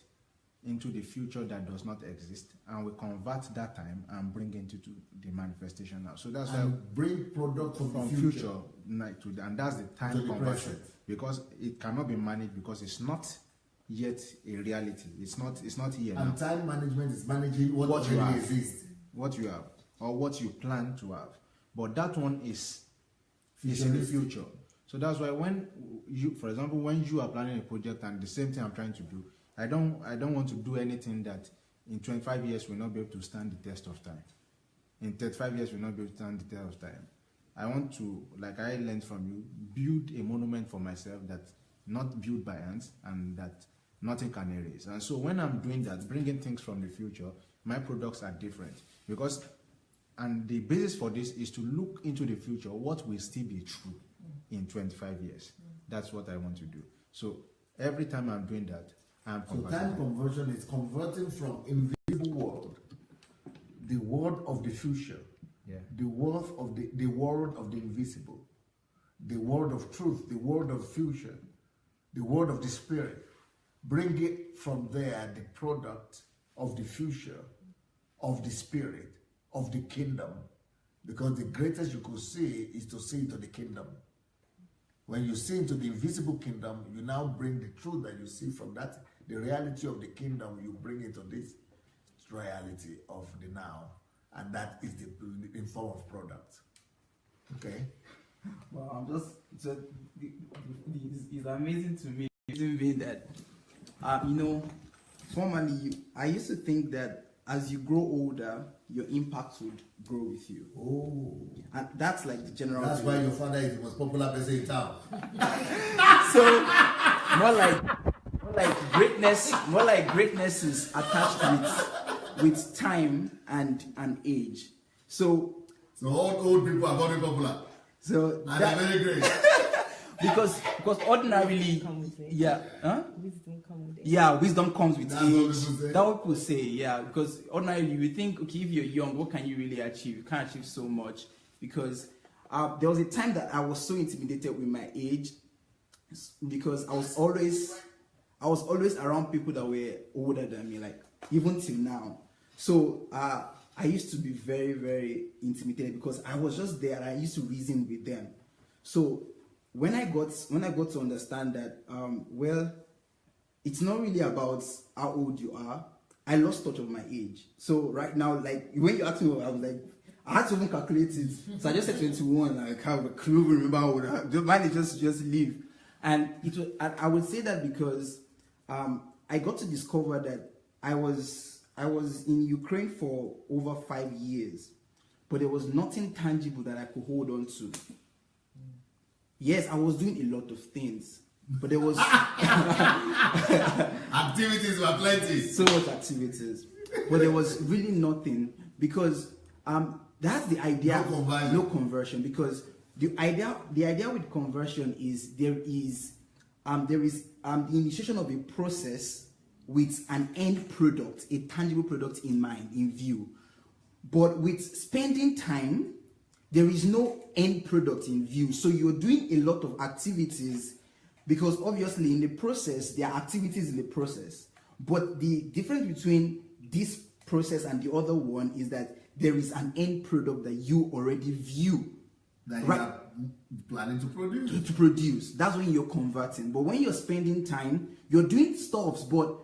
into the future that does not exist, and we convert that time and bring it into the manifestation now. So that's why bring product from future and that's the time conversion, because it cannot be managed, because it's not yet a reality. It's not here and now. Time management is managing what you already have, exists, what you have, or what you plan to have. But that one is in the future. So that's why when you, for example, when you are planning a project and the same thing I'm trying to do, I don't want to do anything that in 25 years will not be able to stand the test of time. In 35 years will not be able to stand the test of time. I want to, like I learned from you, build a monument for myself that not built by hands and that nothing can erase. And so when I'm doing that, bringing things from the future, my products are different because, and the basis for this is to look into the future, what will still be true in 25 years. That's what I want to do. So every time I'm doing that, I'm so time conversion is converting from invisible world, the world of the future, the world of the world of the invisible, the world of truth, the world of future, the world of the spirit. Bring it from there, the product of the future, of the spirit, of the kingdom. Because the greatest you could see is to see into the kingdom. When you see into the invisible kingdom, you now bring the truth that you see from that, the reality of the kingdom, you bring it to this reality of the now. And that is the in form of product. Okay? Well, I'm it's amazing to me, reason being that, formerly, I used to think that as you grow older, your impact would grow with you. Oh. And that's like the general. That's why your father is the most popular person in town. So, more like greatness is attached with time and age. So old people are very popular. So and they're very great. because ordinarily, wisdom comes with age. That's what people say, because ordinarily you would think, okay, if you're young, what can you really achieve? You can't achieve so much, because there was a time that I was so intimidated with my age, because I was always around people that were older than me, like even till now. So I used to be very, very intimidated because I was just there and I used to reason with them. So when I got to understand that, it's not really about how old you are, I lost touch of my age. So right now, like when you asked me, I was like, I had to even calculate it. So I just said 21, like I have a clue, remember how old I am. Mine is just leave. And I would say that because I got to discover that I was in Ukraine for over 5 years, but there was nothing tangible that I could hold on to. Yes, I was doing a lot of things, but there was activities were plenty. So much activities, but there was really nothing, because that's the idea. No conversion, because the idea with conversion is there is the initiation of a process with an end product, a tangible product in mind, in view. But with spending time, there is no end product in view. So you're doing a lot of activities, because obviously in the process, there are activities in the process. But the difference between this process and the other one is that there is an end product that you already view. That you are planning to produce. To produce. That's when you're converting. But when you're spending time, you're doing stuff. But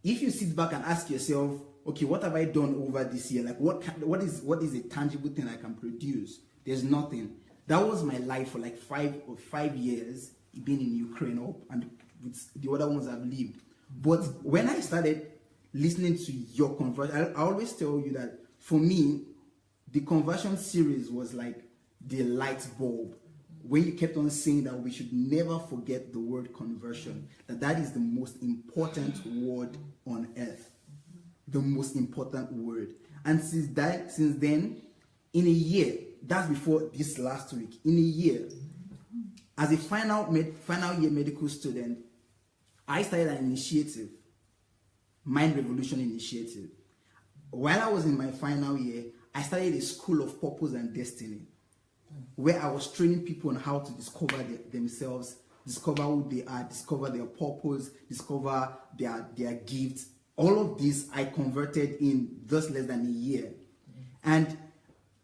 if you sit back and ask yourself, okay, what have I done over this year? Like what is a tangible thing I can produce? There's nothing. That was my life for like 5 years, being in Ukraine, and with the other ones I've lived. But when I started listening to your conversion, I always tell you that for me, the conversion series was like the light bulb. When you kept on saying that we should never forget the word conversion, that is the most important word on earth. The most important word. And since then, in a year, that's before this last week, in a year, as a final year medical student, I started an initiative, Mind Revolution Initiative. While I was in my final year, I started a school of purpose and destiny, where I was training people on how to discover themselves, discover who they are, discover their purpose, discover their gifts. All of this I converted in just less than a year. And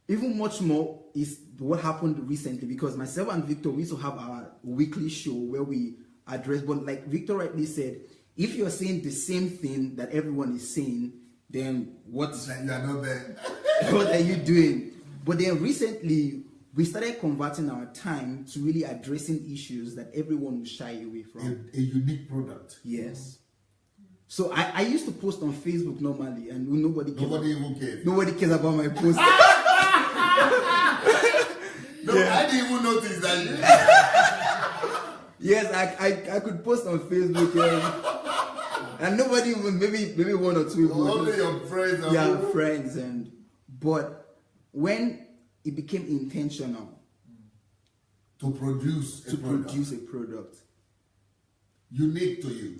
even much more is what happened recently, because myself and Victor, we used to have our weekly show where we address, but like Victor rightly said, if you're saying the same thing that everyone is saying, then what are you doing? But then recently, we started converting our time to really addressing issues that everyone would shy away from. A unique product. Yes. So I used to post on Facebook normally, and nobody even cares. Nobody cares about my post. No, I didn't even notice that. Yes, I could post on Facebook, and nobody even, maybe one or two. Only your friends. Yeah, friends, but when it became intentional to produce a product unique to you,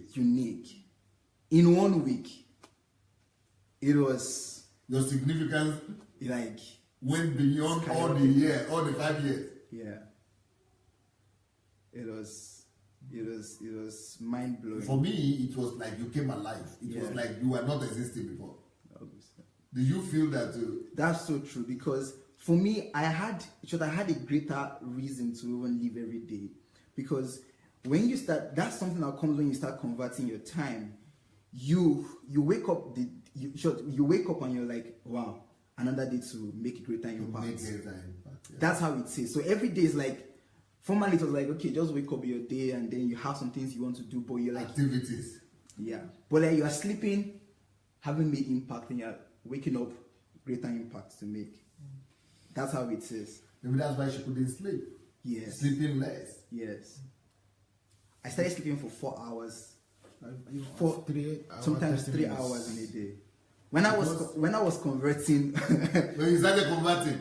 in 1 week, it was your significance like went beyond all the 5 years. Yeah, it was mind blowing. For me, it was like you came alive. It was like you were not existing before. Obviously. Do you feel that too? That's so true, because for me, I had a greater reason to even live every day, because when you start, that's something that comes when you start converting your time. You wake up you wake up and you're like, wow, another day to make a greater impact. Yeah. That's how it is. So every day is like, formerly it was like, okay, just wake up your day and then you have some things you want to do, but you're like activities. Yeah, but like you are sleeping, having made impact, and you're waking up, greater impact to make. That's how it is. Maybe that's why she couldn't sleep. Yes. Sleeping less. Yes. I started sleeping for 4 hours. Sometimes 3 hours in a day. When I was converting, when you started converting,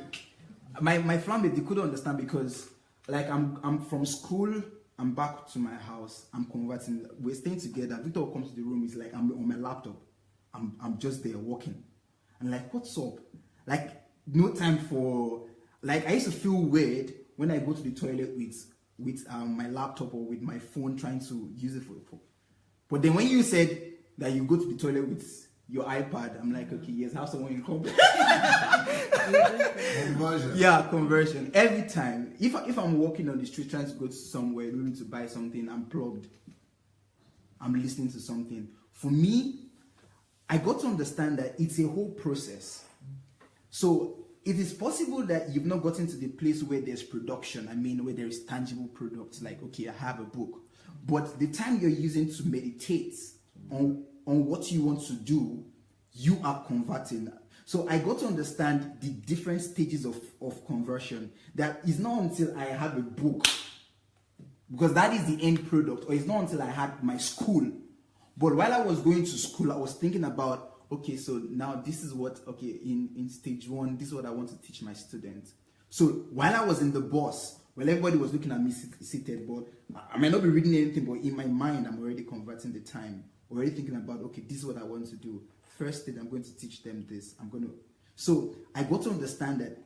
my family, they couldn't understand, because like I'm from school, I'm back to my house, I'm converting, we're staying together. Victor comes to the room, he's like, I'm on my laptop, I'm just there working. And like, what's up? Like, no time for, like, I used to feel weird when I go to the toilet with my laptop or with my phone, trying to use it for. But then when you said that you go to the toilet with your iPad, I'm like, okay, yes, have someone in common. Conversion. Yeah, conversion. Every time. If I'm walking on the street trying to go to somewhere, maybe to buy something, I'm plugged. I'm listening to something. For me, I got to understand that it's a whole process. So it is possible that you've not gotten to the place where there's production. I mean, where there is tangible products, like, okay, I have a book. But the time you're using to meditate on what you want to do, you are converting. So I got to understand the different stages of conversion. That is not until I have a book, because that is the end product, or it's not until I had my school. But while I was going to school, I was thinking about, okay, so now this is what, okay, in stage 1, this is what I want to teach my students. So while I was in the bus, well, everybody was looking at me seated, but I might not be reading anything, but in my mind, I'm already converting the time, already thinking about, okay, this is what I want to do. First thing, I'm going to teach them this. So I got to understand that,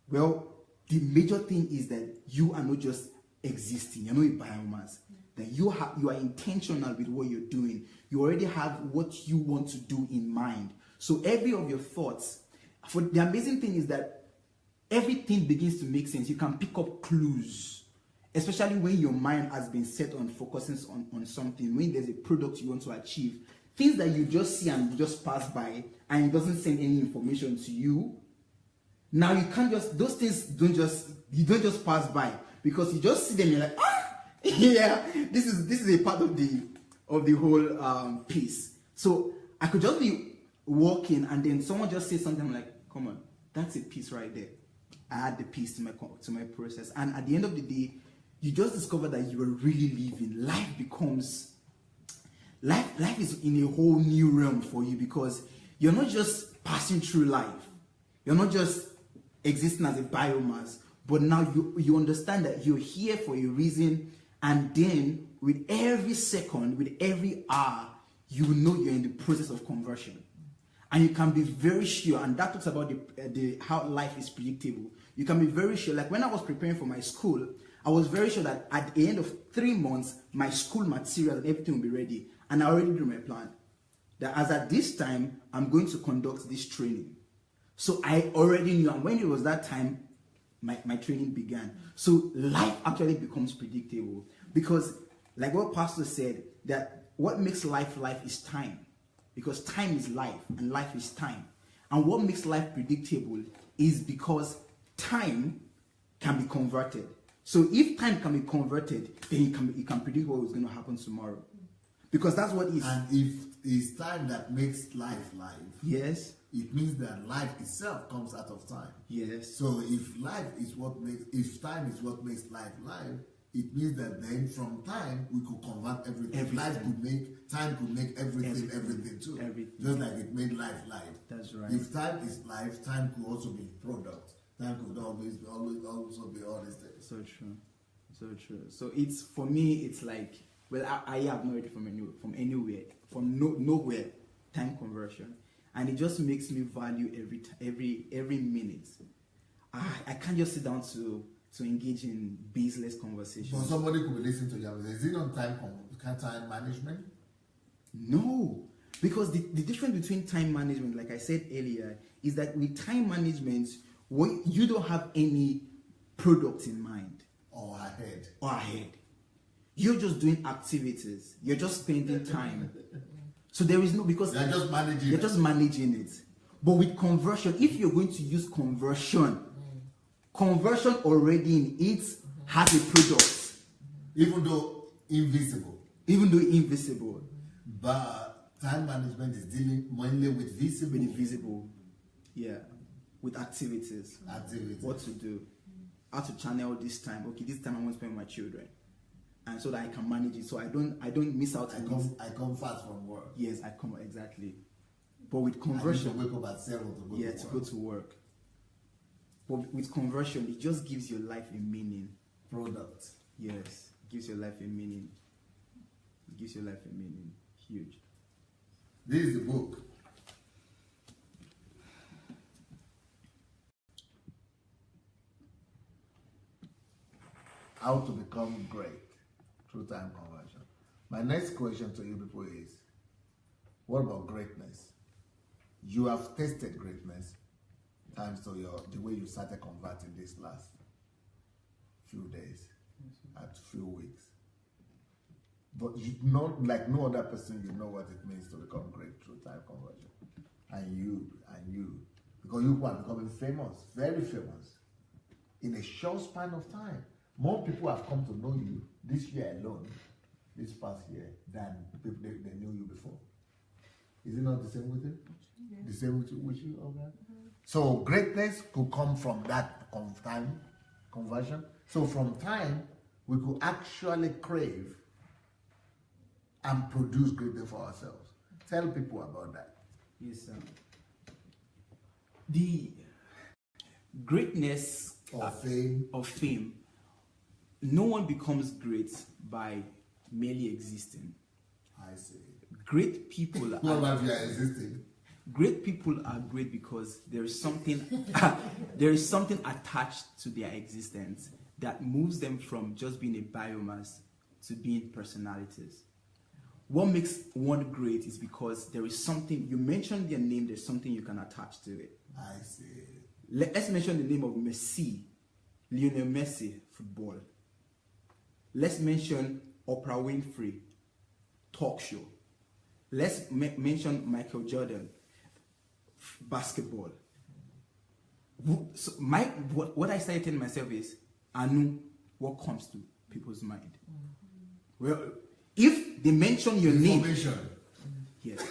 well, the major thing is that you are not just existing, you're not a biomass, that you are intentional with what you're doing. You already have what you want to do in mind. So every of your thoughts, for the amazing thing is that everything begins to make sense. You can pick up clues, especially when your mind has been set on focusing on something, when there's a product you want to achieve. Things that you just see and just pass by, and it doesn't send any information to you. Now you can't just, those things you don't just pass by, because you just see them, you're like, yeah, this is a part of the whole piece. So I could just be walking, and then someone just says something, I'm like, come on, that's a piece right there. I add the piece to my process, and at the end of the day, you just discover that you are really living. Life is in a whole new realm for you, because you're not just passing through life. You're not just existing as a biomass, but now you understand that you're here for a reason, and then with every second, with every hour, you know you're in the process of conversion. And you can be very sure, and that talks about how life is predictable. You can be very sure, like when I was preparing for my school, I was very sure that at the end of 3 months, my school material and everything will be ready. And I already drew my plan. That as at this time, I'm going to conduct this training. So I already knew, and when it was that time, my training began. So life actually becomes predictable. Because like what Pastor said, that what makes life is time. Because time is life, and life is time. And what makes life predictable is because time can be converted. So if time can be converted, then you can predict what is going to happen tomorrow. Because that's what is. And if it's time that makes life life, Yes. it means that life itself comes out of time. Yes. So if time is what makes life life, it means that then from time we could convert everything. Time could make everything too. Everything. Just like it made life life. That's right. If time is life, time could also be product. Time could always also be all these things. So true. So true. So it's, for me, it's like, well, I have not heard it from anywhere, from nowhere, time conversion. And it just makes me value every minute. I can't just sit down to engage in baseless conversations. But somebody could be listening to you and say, is it not time management? No, because the difference between time management, like I said earlier, is that with time management, you don't have any product in mind. Or ahead. You're just doing activities. You're just spending time. So there is no, because You're just managing it. But with conversion, if you're going to use conversion already in it has a product. Even though invisible. But time management is dealing mainly with visible. Yeah. With activities. What to do. How to channel this time. Okay, this time I want to spend with my children. And so that I can manage it. So I don't miss out. I come fast from work. Yes, I come, exactly. But with conversion, I need to wake up at 7 to go to work. But with conversion, it just gives your life a meaning. Product. Yes, gives your life a meaning. Huge. This is the book. How to become great through time conversion. My next question to you people is, what about greatness? You have tasted greatness thanks to the way you started converting this last few days, at few weeks. But you not like no other person, you know what it means to become great through time conversion. And you, because you are becoming famous, very famous, in a short span of time. More people have come to know you this year alone, this past year, than people they knew you before. Is it not the same with you? Yeah. The same with you, okay? Mm-hmm. So greatness could come from that time conversion. So from time, we could actually crave and produce greatness for ourselves. Tell people about that. Yes, sir. The greatness of fame. No one becomes great by merely existing. I see. Great people Not like you are existing. Great people are great because there is something attached to their existence that moves them from just being a biomass to being personalities. What makes one great is because there is something, you mentioned their name, there's something you can attach to it. I see. Let's mention the name of Messi, Lionel Messi, football. Let's mention Oprah Winfrey, talk show. Let's mention Michael Jordan, basketball. So what I started telling myself is, I know what comes to people's mind. Well, if they mention your name, yes.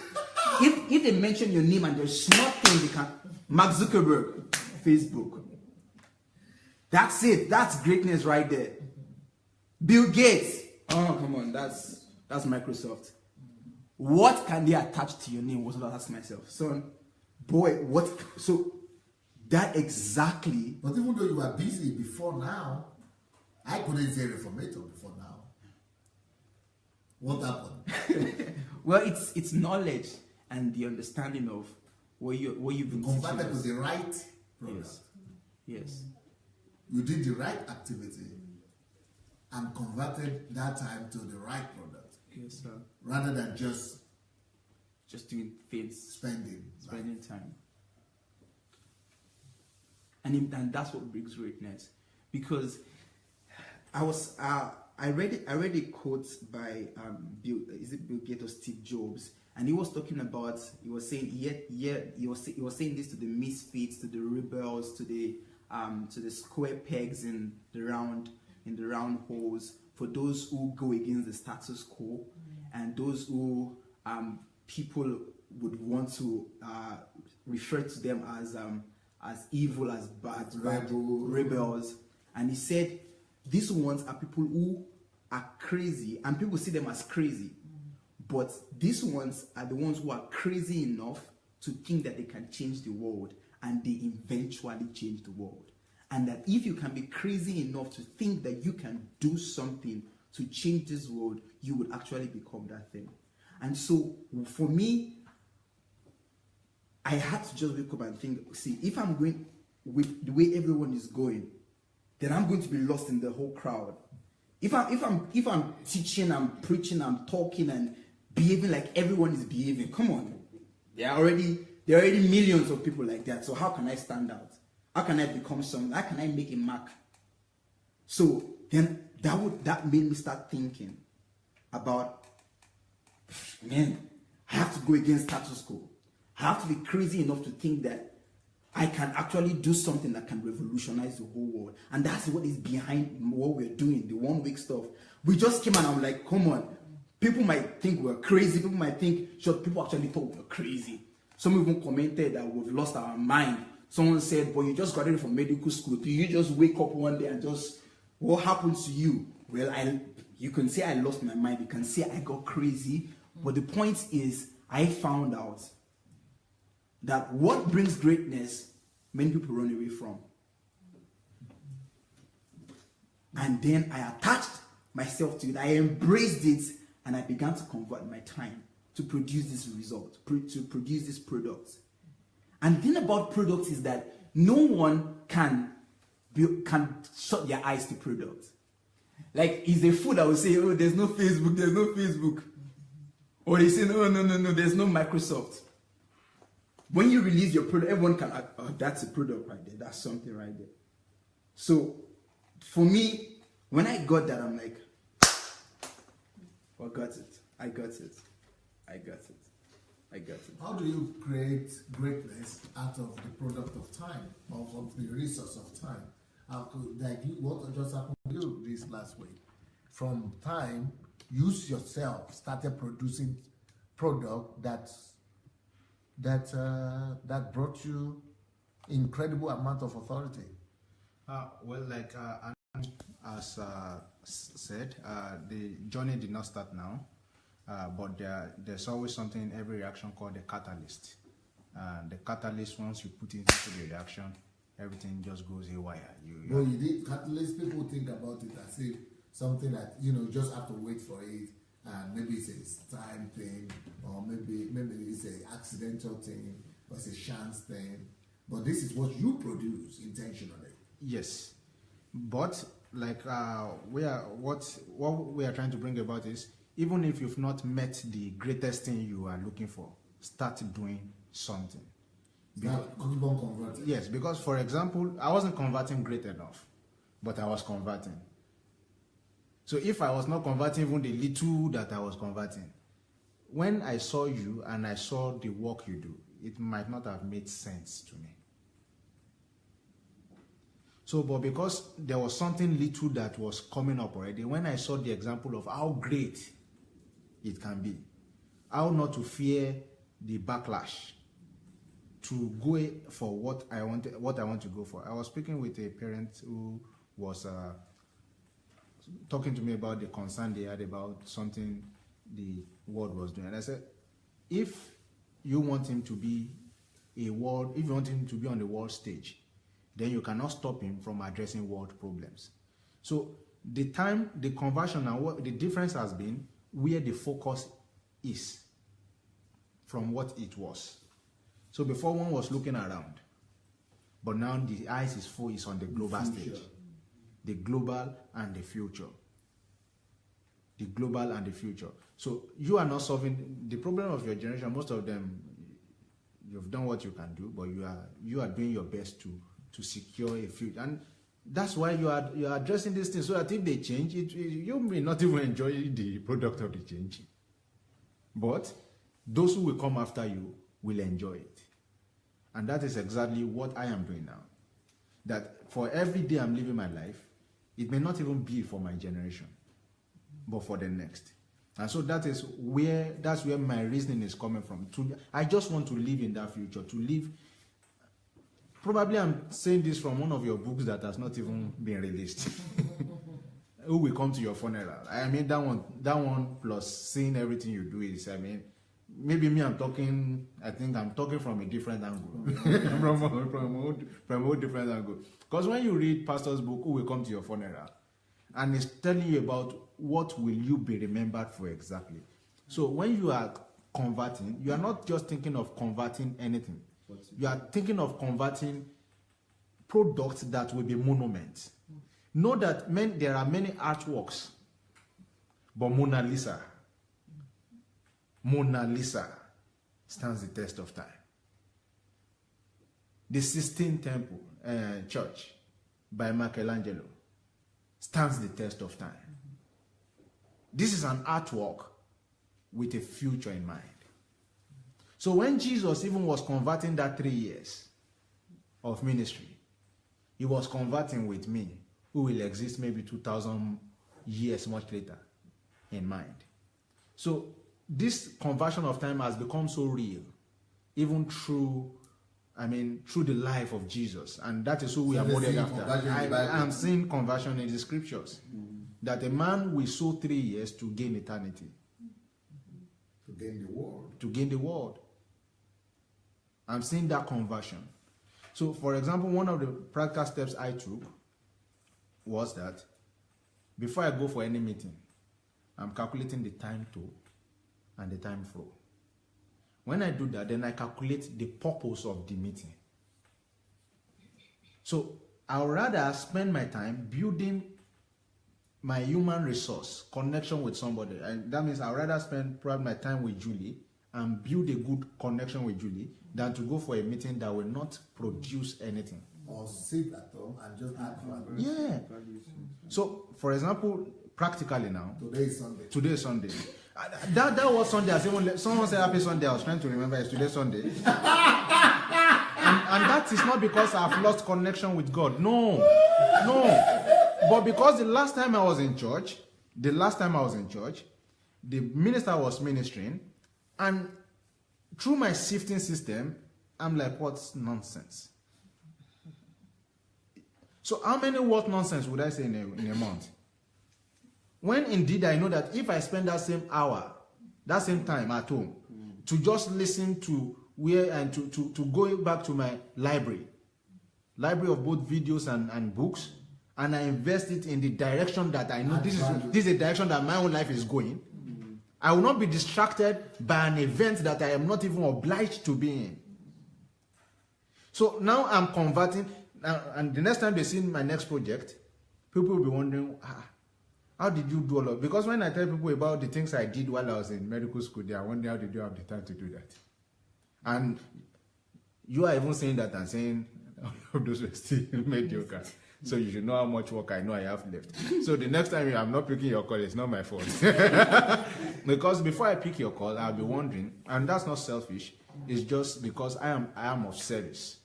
If they mention your name and there's nothing they can, Mark Zuckerberg, Facebook. That's it. That's greatness right there. Bill Gates. Oh, come on. That's Microsoft. What can they attach to your name? Was what I asked myself. Son, boy, what? So that exactly. But even though you were busy before now, I couldn't say reformator before now. What happened? Well, it's knowledge and the understanding of what you've been converted to the right product. Yes. You did the right activity and converted that time to the right product. Yes, sir. Rather than just doing things, spending time. And that's what brings greatness. Because I read a quote by Bill Gates or Steve Jobs, and he was talking about, he was saying this to the misfits, to the rebels, to the to the square pegs in the round holes, for those who go against the status quo, and those who people would want to refer to them as evil, as bad rebels. And he said these ones are people who are crazy, and people see them as crazy, but these ones are the ones who are crazy enough to think that they can change the world, and they eventually change the world. And that if you can be crazy enough to think that you can do something to change this world, you would actually become that thing. And so for me, I had to just wake up and think, see, if I'm going with the way everyone is going, then I'm going to be lost in the whole crowd. If I'm teaching, I'm preaching, I'm talking and behaving like everyone is behaving, come on. There are already millions of people like that. So how can I stand out? How can I become something? How can I make a mark? So then that made me start thinking about, man, I have to go against status quo. I have to be crazy enough to think that I can actually do something that can revolutionize the whole world. And that's what is behind what we're doing, the 1 week stuff. We just came and I'm like, come on. People might think we're crazy. People might think, sure, people actually thought we're crazy. Some even commented that we've lost our mind. Someone said, but you just graduated from medical school. Do you just wake up one day and just, what happens to you? Well, you can say I lost my mind. You can say I got crazy. But the point is, I found out that what brings greatness, many people run away from. And then I attached myself to it. I embraced it, and I began to convert my time to produce this result, to produce this product. And the thing about products is that no one can shut their eyes to products. Like, is a fool that will say, oh, there's no Facebook. Or they say, no, there's no Microsoft. When you release your product, everyone can, oh, that's a product right there. That's something right there. So, for me, when I got that, I'm like, I got it. How do you create greatness out of the product of time, of the resource of time? What just happened to you this last week? From time, you yourself started producing product that brought you incredible amount of authority. Well, like as said, the journey did not start now. But there's always something in every reaction called the catalyst. The catalyst, once you put it into the reaction, everything just goes haywire. Well, you did catalyst. People think about it as if something that you just have to wait for it, and maybe it's a time thing, or maybe it's an accidental thing, or it's a chance thing. But this is what you produce intentionally. Yes, but like what we are trying to bring about is, even if you've not met the greatest thing you are looking for, start doing something. Keep on converting. Yes, because for example, I wasn't converting great enough, but I was converting. So if I was not converting even the little that I was converting, when I saw you and I saw the work you do, it might not have made sense to me. So, but because there was something little that was coming up already, when I saw the example of how great it can be, how not to fear the backlash, to go for what I want to go for. I was speaking with a parent who was talking to me about the concern they had about something the world was doing. And I said, if you want him to be if you want him to be on the world stage, then you cannot stop him from addressing world problems. So the conversion and what the difference has been where the focus is from what it was. So before, one was looking around, but now the eyes is on the global stage. The global and the future. The global and the future. So you are not solving the problem of your generation. Most of them, you've done what you can do, but you are doing your best to secure a future. And that's why you are addressing these things, so that if they change, you may not even enjoy the product of the change. But those who will come after you will enjoy it. And that is exactly what I am doing now. that for every day I'm living my life, it may not even be for my generation, but for the next. And so that's where my reasoning is coming from. I just want to live in that future, to live. Probably I'm saying this from one of your books that has not even been released. Who will come to your funeral? I mean, that one plus seeing everything you do is, I mean, maybe me, I think I'm talking from a different angle. from a whole different angle. Because when you read pastor's book, Who Will Come to Your Funeral, and it's telling you about what will you be remembered for exactly. So when you are converting, you are not just thinking of converting anything. You are thinking of converting products that will be monuments. Know that there are many artworks, but Mona Lisa stands the test of time. The Sistine Temple Church by Michelangelo stands the test of time. This is an artwork with a future in mind. So when Jesus even was converting that 3 years of ministry, he was converting with me, who will exist maybe 2,000 years much later, in mind. So this conversion of time has become so real, even through the life of Jesus. And that is who we are modeled after. I am seeing conversion in the scriptures. That a man will sow 3 years to gain eternity. To gain the world. To gain the world. I'm seeing that conversion. So, for example, one of the practical steps I took was that before I go for any meeting, I'm calculating the time to and the time fro. When I do that, then I calculate the purpose of the meeting. So I would rather spend my time building my human resource connection with somebody. And that means I would rather spend probably my time with Julie and build a good connection with Julie than to go for a meeting that will not produce anything. Or sit at home and just add value. Yeah. So, for example, practically now. Today is Sunday. Today is Sunday. That was Sunday. Someone said Happy Sunday. I was trying to remember it's today Sunday. and that is not because I've lost connection with God. No. But because the last time I was in church, the minister was ministering, and through my sifting system, I'm like, what's nonsense? So how many what nonsense would I say in a month? When indeed I know that if I spend that same hour, that same time at home, to just listen to to go back to my library of both videos and books, and I invest it in the direction that I know this is a direction that my own life is going, I will not be distracted by an event that I am not even obliged to be in. So now I'm converting, and the next time they see my next project, people will be wondering, how did you do all of? Because when I tell people about the things I did while I was in medical school, they are wondering how did you have the time to do that? And you are even saying that and saying, those were still mediocre. So you should know how much work I know I have left. So the next time I'm not picking your call, it's not my fault. Because before I pick your call, I'll be wondering, and that's not selfish, it's just because I am of service.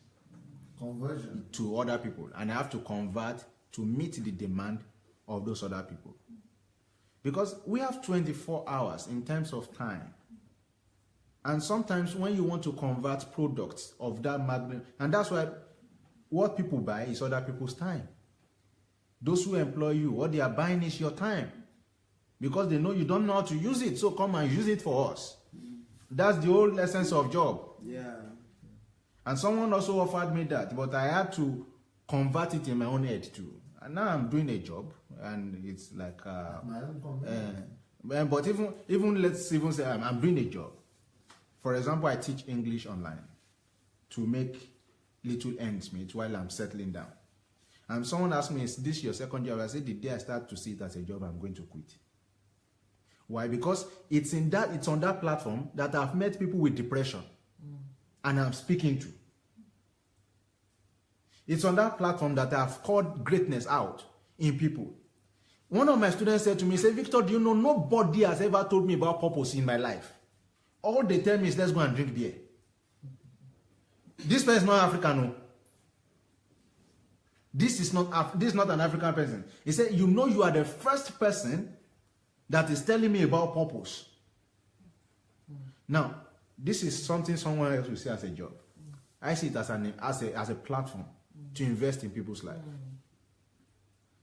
Conversion. To other people. And I have to convert to meet the demand of those other people. Because we have 24 hours in terms of time. And sometimes when you want to convert products of that magnitude, and that's why what people buy is other people's time. Those who employ you, what they are buying is your time. Because they know you don't know how to use it, so come and use it for us. That's the whole essence of job. Yeah. And someone also offered me that, but I had to convert it in my own head too. And now I'm doing a job, and it's like, but even let's even say I'm doing a job. For example, I teach English online to make little ends meet while I'm settling down. And someone asked me, is this your second job? I said, the day I start to see it as a job, I'm going to quit. Why? Because it's on that platform that I've met people with depression and I'm speaking to. It's on that platform that I've called greatness out in people. One of my students said to me, Victor, do you know nobody has ever told me about purpose in my life? All they tell me is, let's go and drink beer. This person is not African, no. This is not an African person. He said, you know, you are the first person that is telling me about purpose. Now, this is something someone else will see as a job. I see it as a platform to invest in people's life.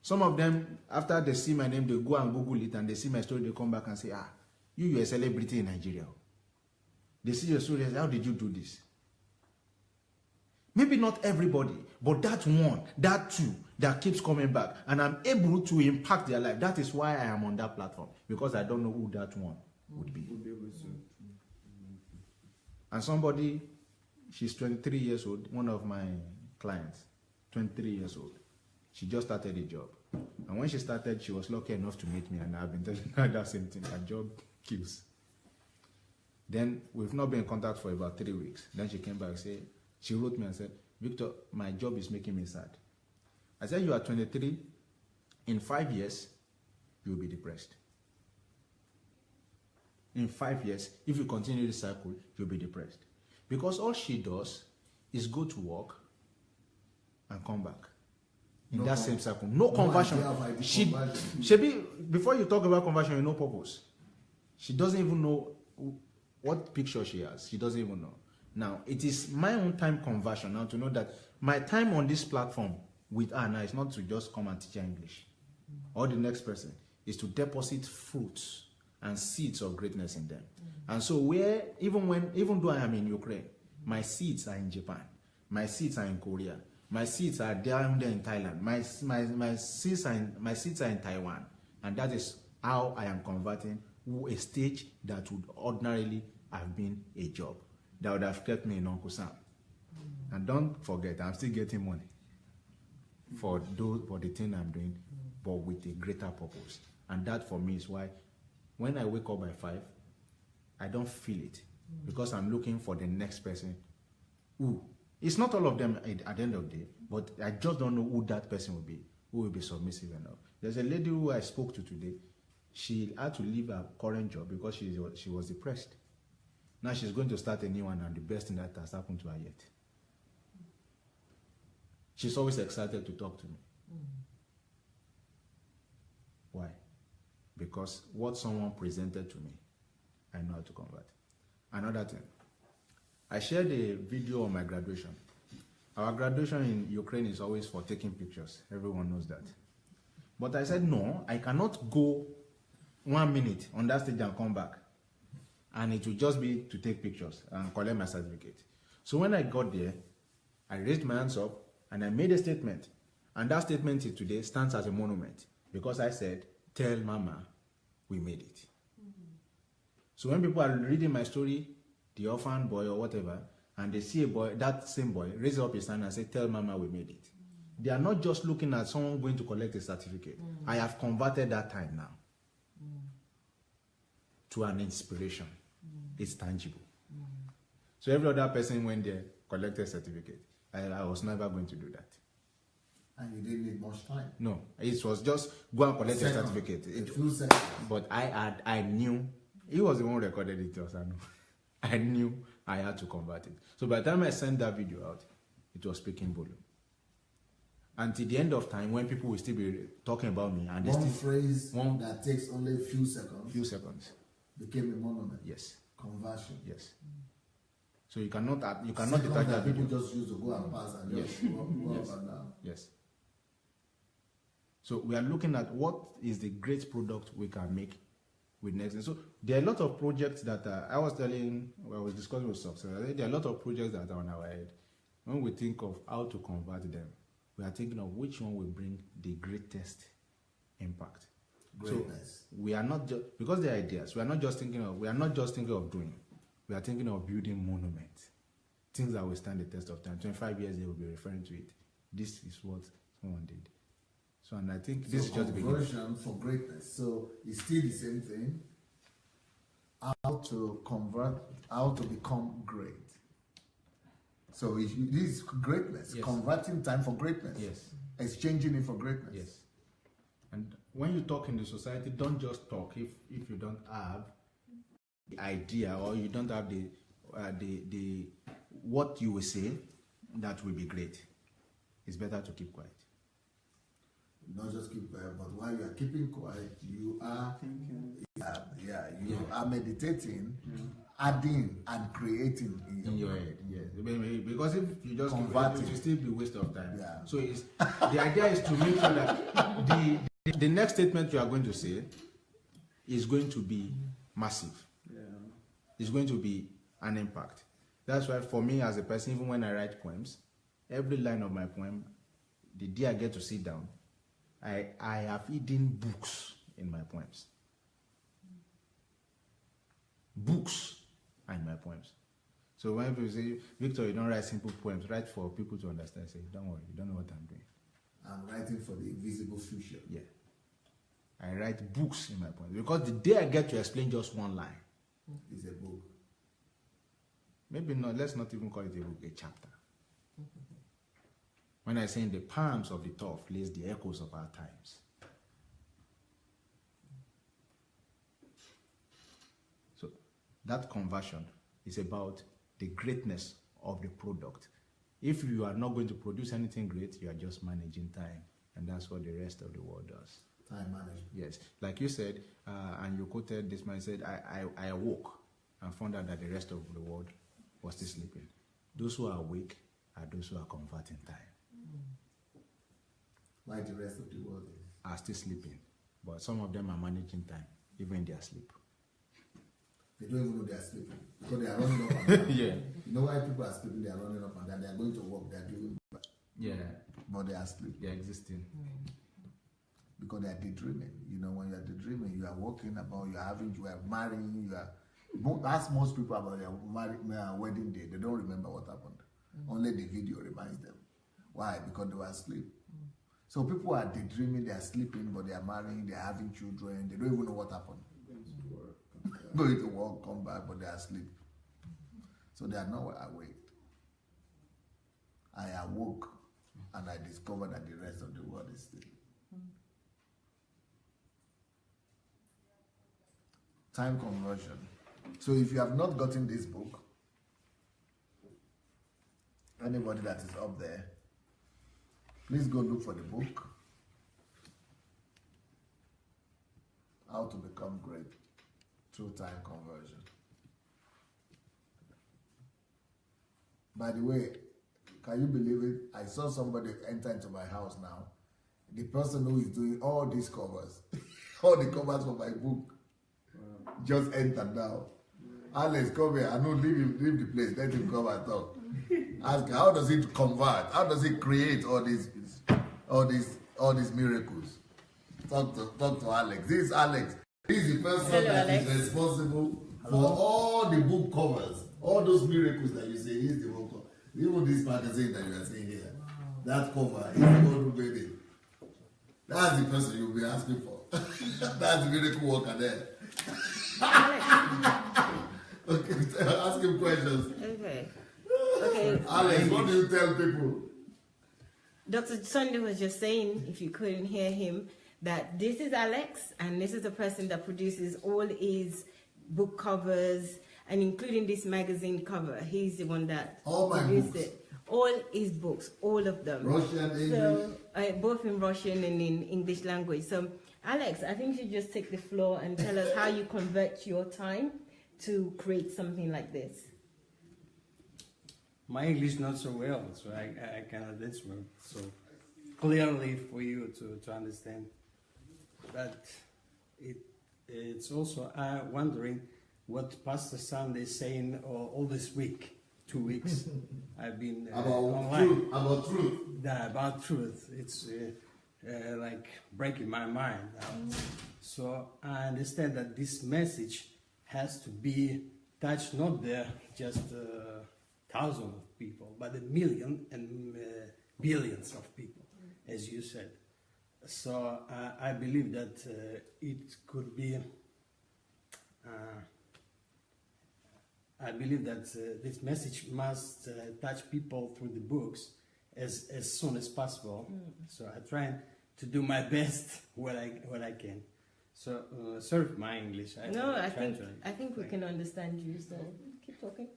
Some of them, after they see my name, they go and Google it, and they see my story, they come back and say, you're a celebrity in Nigeria. They see your story and say, how did you do this? Maybe not everybody, but that one, that two, that keeps coming back, and I'm able to impact their life. That is why I am on that platform, because I don't know who that one would be. And somebody, she's 23 years old, one of my clients, 23 years old. She just started a job. And when she started, she was lucky enough to meet me, and I've been telling her that same thing. Her job kills. Then we've not been in contact for about 3 weeks. Then she came back and said, she wrote me and said, Victor, my job is making me sad. I said, you are 23. In 5 years, you'll be depressed. In 5 years, if you continue this cycle, you'll be depressed. Because all she does is go to work and come back. In that same cycle. No conversion. Before you talk about conversion, you know purpose. She doesn't even know what picture she has. She doesn't even know. Now, it is my own time conversion now to know that my time on this platform with her now is not to just come and teach her English. Or the next person is to deposit fruits and seeds of greatness in them. And so even though I am in Ukraine, my seeds are in Japan. My seeds are in Korea. My seeds are down there in Thailand. My seeds are in Taiwan. And that is how I am converting a stage that would ordinarily have been a job. That would have kept me in Uncle Sam. And don't forget, I'm still getting money for the thing I'm doing, but with a greater purpose. And that for me is why when I wake up by 5, I don't feel it, because I'm looking for the next person who, it's not all of them at the end of the day, but I just don't know who that person will be, who will be submissive enough. There's a lady who I spoke to today. She had to leave her current job because she was depressed. Now she's going to start a new one, and the best thing that has happened to her yet. She's always excited to talk to me. Why? Because what someone presented to me, I know how to convert. Another thing, I shared a video on my graduation. Our graduation in Ukraine is always for taking pictures. Everyone knows that. But I said, no, I cannot go 1 minute on that stage and come back. And it will just be to take pictures and collect my certificate. So when I got there, I raised my hands up and I made a statement. And that statement today stands as a monument, because I said, tell Mama we made it. So when people are reading my story, the orphan boy or whatever, and they see a boy, that same boy, raise up his hand and say, tell Mama we made it. They are not just looking at someone going to collect a certificate. I have converted that time now to an inspiration. It's tangible. So every other person went there, collected a certificate. I was never going to do that. And you didn't need much time. No, it was just go and collect a certificate. A few seconds. But I knew, he was the one who recorded it to us. I knew I had to convert it. So by the time I sent that video out, it was speaking volume. Until the end of time, when people will still be talking about me, and one phrase that takes only a few seconds became a monument. Yes. Conversion. Yes. So you cannot detach that video. People just use to go and pass and just walk up and down. Yes. So we are looking at what is the great product we can make with Next. So there are a lot of projects that I was discussing with Success. There are a lot of projects that are on our head. When we think of how to convert them, we are thinking of which one will bring the greatest impact. Greatness. So we are not just, because they are ideas, we are not just thinking of doing. We are thinking of building monuments. Things that will stand the test of time. 25 years they will be referring to it. This is what someone did. So, and I think this is just the beginning. Conversion for greatness. So it's still the same thing. How to convert, how to become great. So this is greatness. Yes. Converting time for greatness. Yes. Exchanging it for greatness. Yes. And when you talk in the society, don't just talk if you don't have the idea, or you don't have the what you will say that will be great. It's better to keep quiet. Not just keep quiet, but while you are keeping quiet, you are Thinking. you are meditating, adding and creating In your head, yes. Because if you just Convert it it. will still be waste of time. Yeah. So it's the idea is to make sure that the next statement you are going to say is going to be massive. Yeah. It's going to be an impact. That's why for me as a person, even when I write poems, every line of my poem, the day I get to sit down, I have hidden books in my poems. Books are in my poems. So when people say, Victor, you don't write simple poems, write for people to understand. I say, don't worry, you don't know what I'm doing. I'm writing for the invisible future. Yeah. I write books in my poems. Because the day I get to explain just one line, It's a book. maybe not, let's not even call it a book, a chapter. When I say in the palms of the turf lays the echoes of our times. So that conversion is about the greatness of the product. If you are not going to produce anything great, you are just managing time. And that's what the rest of the world does. Time management. Yes. Like you said, and you quoted this man said, I awoke and found out that the rest of the world was still sleeping. Those who are awake are those who are converting time. Why the rest of the world Are still sleeping. But some of them are managing time, even in their sleep. they don't even know they are sleeping because they are running up and down. Yeah. You know why people are sleeping? They are running up and down. They are going to work. They are doing, Yeah. but they are sleeping They're existing. because they are daydreaming. You know, when you are daydreaming, you are walking about, you are marrying, you are. Ask most people about their wedding day. They don't remember what happened. Only the video reminds them. Why? Because they were asleep. So people are daydreaming, they are sleeping, but they are marrying, they are having children, they don't even know what happened. Going to work, come back, but they are asleep. So they are not awake. I awoke and I discovered that the rest of the world is sleeping. Time conversion. So if you have not gotten this book, anybody that is up there, please go look for the book, How to Become Great Through Time Conversion. By the way, can you believe it? I saw somebody enter into my house now. The person who is doing all these covers, all the covers for my book, just entered now. Alex, come here. I know, leave the place. Let him come and talk. Ask how does it convert? How does it create all these miracles? Talk to Alex. This is Alex. This is the person Hello, that Alex. is responsible for all the book covers, all those miracles that you say. He's the one cover. Even this magazine that you are seeing here, that cover is the one who made it. That's the person you'll be asking for. That's the miracle worker there. Okay, ask him questions. Okay. Alex, what do you tell people? Dr. Sunday was just saying, if you couldn't hear him, that this is Alex, and this is the person that produces all his book covers, and including this magazine cover. He's the one that All my produced books. it. All his books, all of them. Russian, English. So, both in Russian and in English language. So, Alex, I think you should just take the floor and tell us how you convert your time to create something like this. My English not so well, so I cannot answer so clearly for you to understand. But it's also wondering what Pastor Sunday is saying all this week, 2 weeks. I've been online. About truth. Yeah, about truth. It's like breaking my mind now. So I understand that this message has to be touched not there just thousands of people, but a million and billions of people, as you said. So I believe that it could be. I believe that this message must touch people through the books as soon as possible. So I try to do my best what I can. So sorry for my English. I think we can understand you. So keep talking.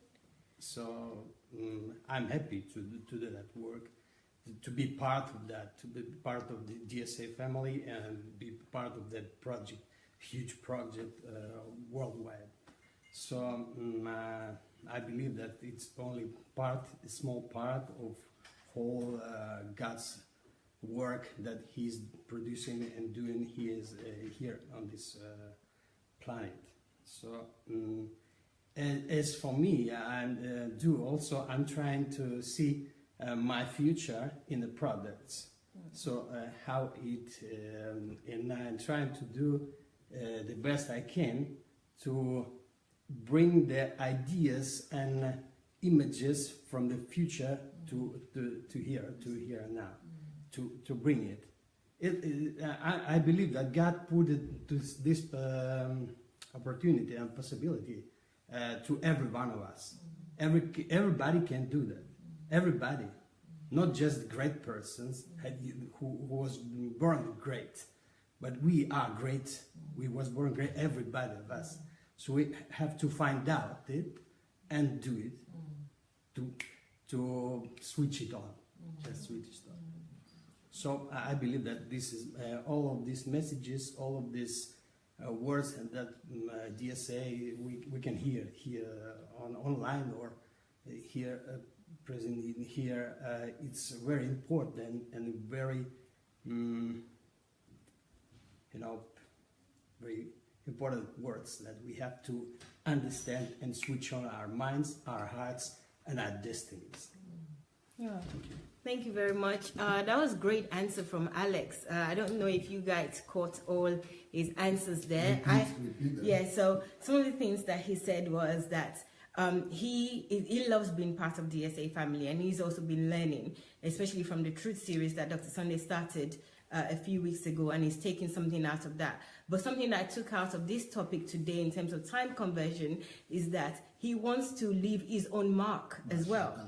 So I'm happy to do that work to be part of that, to be part of the DSA family and be part of that project, huge project worldwide. So I believe that it's only a small part of whole God's work that He's producing and doing here on this planet. So as for me, I'm trying to see my future in the products. So how it and I'm trying to do the best I can to bring the ideas and images from the future to here and now, to bring it. I believe that God put it to this opportunity and possibility to every one of us. Everybody can do that. Everybody, not just great persons who was born great, but we are great. We was born great, everybody of us. So we have to find out it and do it to switch it on, just switch it on. So I believe that this is all of these messages, all of these words and that DSA we can hear here online or here present in here. It's very important and very very important words that we have to understand and switch on our minds, our hearts, and our destinies. Yeah. Thank you very much. That was a great answer from Alex. I don't know if you guys caught all his answers there. Repeat them. Yeah, so some of the things that he said was that he loves being part of DSA family, and he's also been learning, especially from the Truth series that Dr. Sunday started a few weeks ago, and he's taking something out of that. But something that I took out of this topic today in terms of time conversion is that he wants to leave his own mark as well.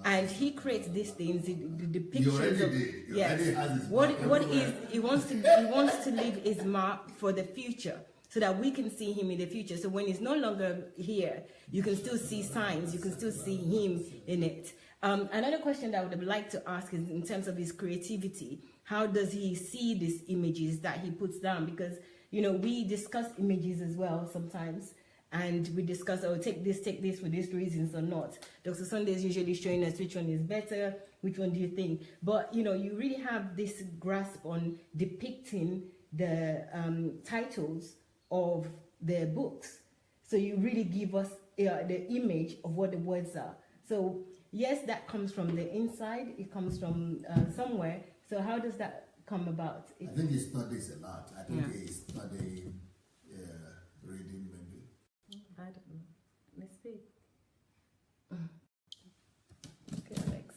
And he creates these things, the depictions of he wants to leave his mark for the future, so that we can see him in the future. So when he's no longer here, you can still see signs, you can still see him in it. Another question that I would like to ask is in terms of his creativity. How does he see these images that he puts down? Because, we discuss images as well sometimes, and we discuss, take this for these reasons or not. Dr. Sunday is usually showing us which one is better, which one do you think? But, you really have this grasp on depicting the titles of the books. So you really give us the image of what the words are. So yes, that comes from the inside, it comes from somewhere. So how does that come about? I think he studies a lot. I think he studies reading maybe. I don't know. Let's see. Okay, Alex.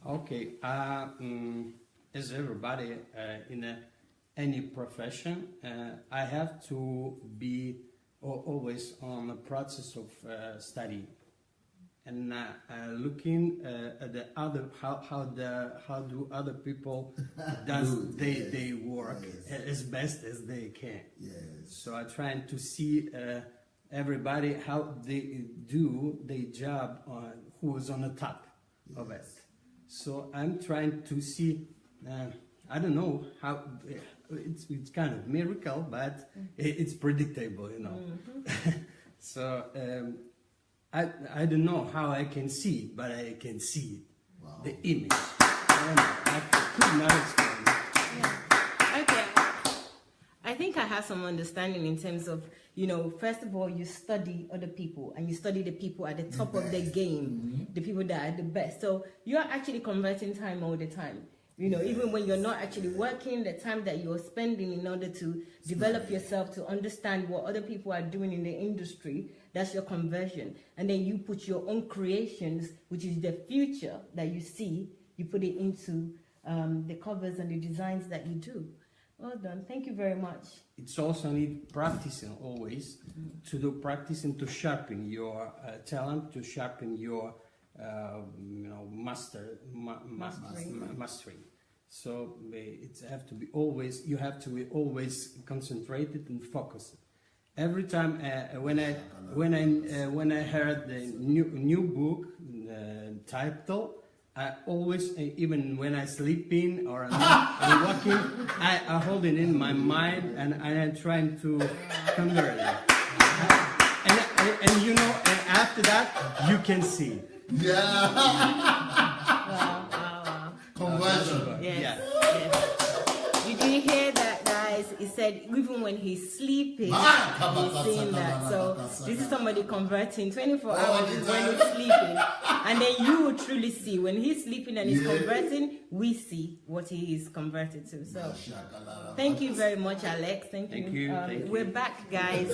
Okay. As everybody in any profession, I have to be always on the process of studying and looking at the other how do other people does they work as best as they can. Yes. So I'm trying to see everybody how they do their job on who is on the top of it. So I'm trying to see. I don't know how. It's kind of miracle, but it's predictable, So I don't know how I can see it, but I can see it. Wow. The image. I could not explain it. Yeah. Okay. I think I have some understanding in terms of, first of all, you study other people, and you study the people at the top of the game, the people that are the best. So you're actually converting time all the time. Even when you're not actually working, the time that you're spending in order to develop yourself, to understand what other people are doing in the industry, that's your conversion. And then you put your own creations, which is the future that you see, you put it into the covers and the designs that you do. Well done. Thank you very much. It's also need practicing always, to do practicing to sharpen your talent, to sharpen your mastery. So it have to be always. You have to be always concentrated and focused. Every time when I heard the new book title, I always, even when I sleep in or I'm walking, I hold it in my mind and I'm trying to convert it. And you know, and after that, you can see. Yeah. Wow. Conversion. Yes. Yeah. Yes. Did you hear that, guys? He said even when he's sleeping, he's saying that. So this is somebody converting 24 hours when he's sleeping. And then you will truly see when he's sleeping and he's converting, we see what he is converted to. So thank you very much, Alex. Thank you. Thank you. We're back, guys.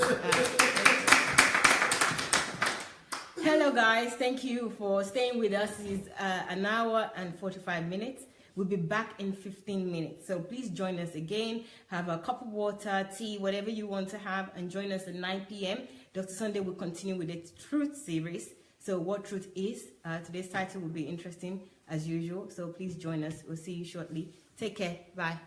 Hello, guys. Thank you for staying with us. It's an hour and 45 minutes. We'll be back in 15 minutes. So please join us again. Have a cup of water, tea, whatever you want to have, and join us at 9 p.m. Dr. Sunday will continue with the Truth series. So what truth is? Today's title will be interesting as usual. So please join us. We'll see you shortly. Take care. Bye.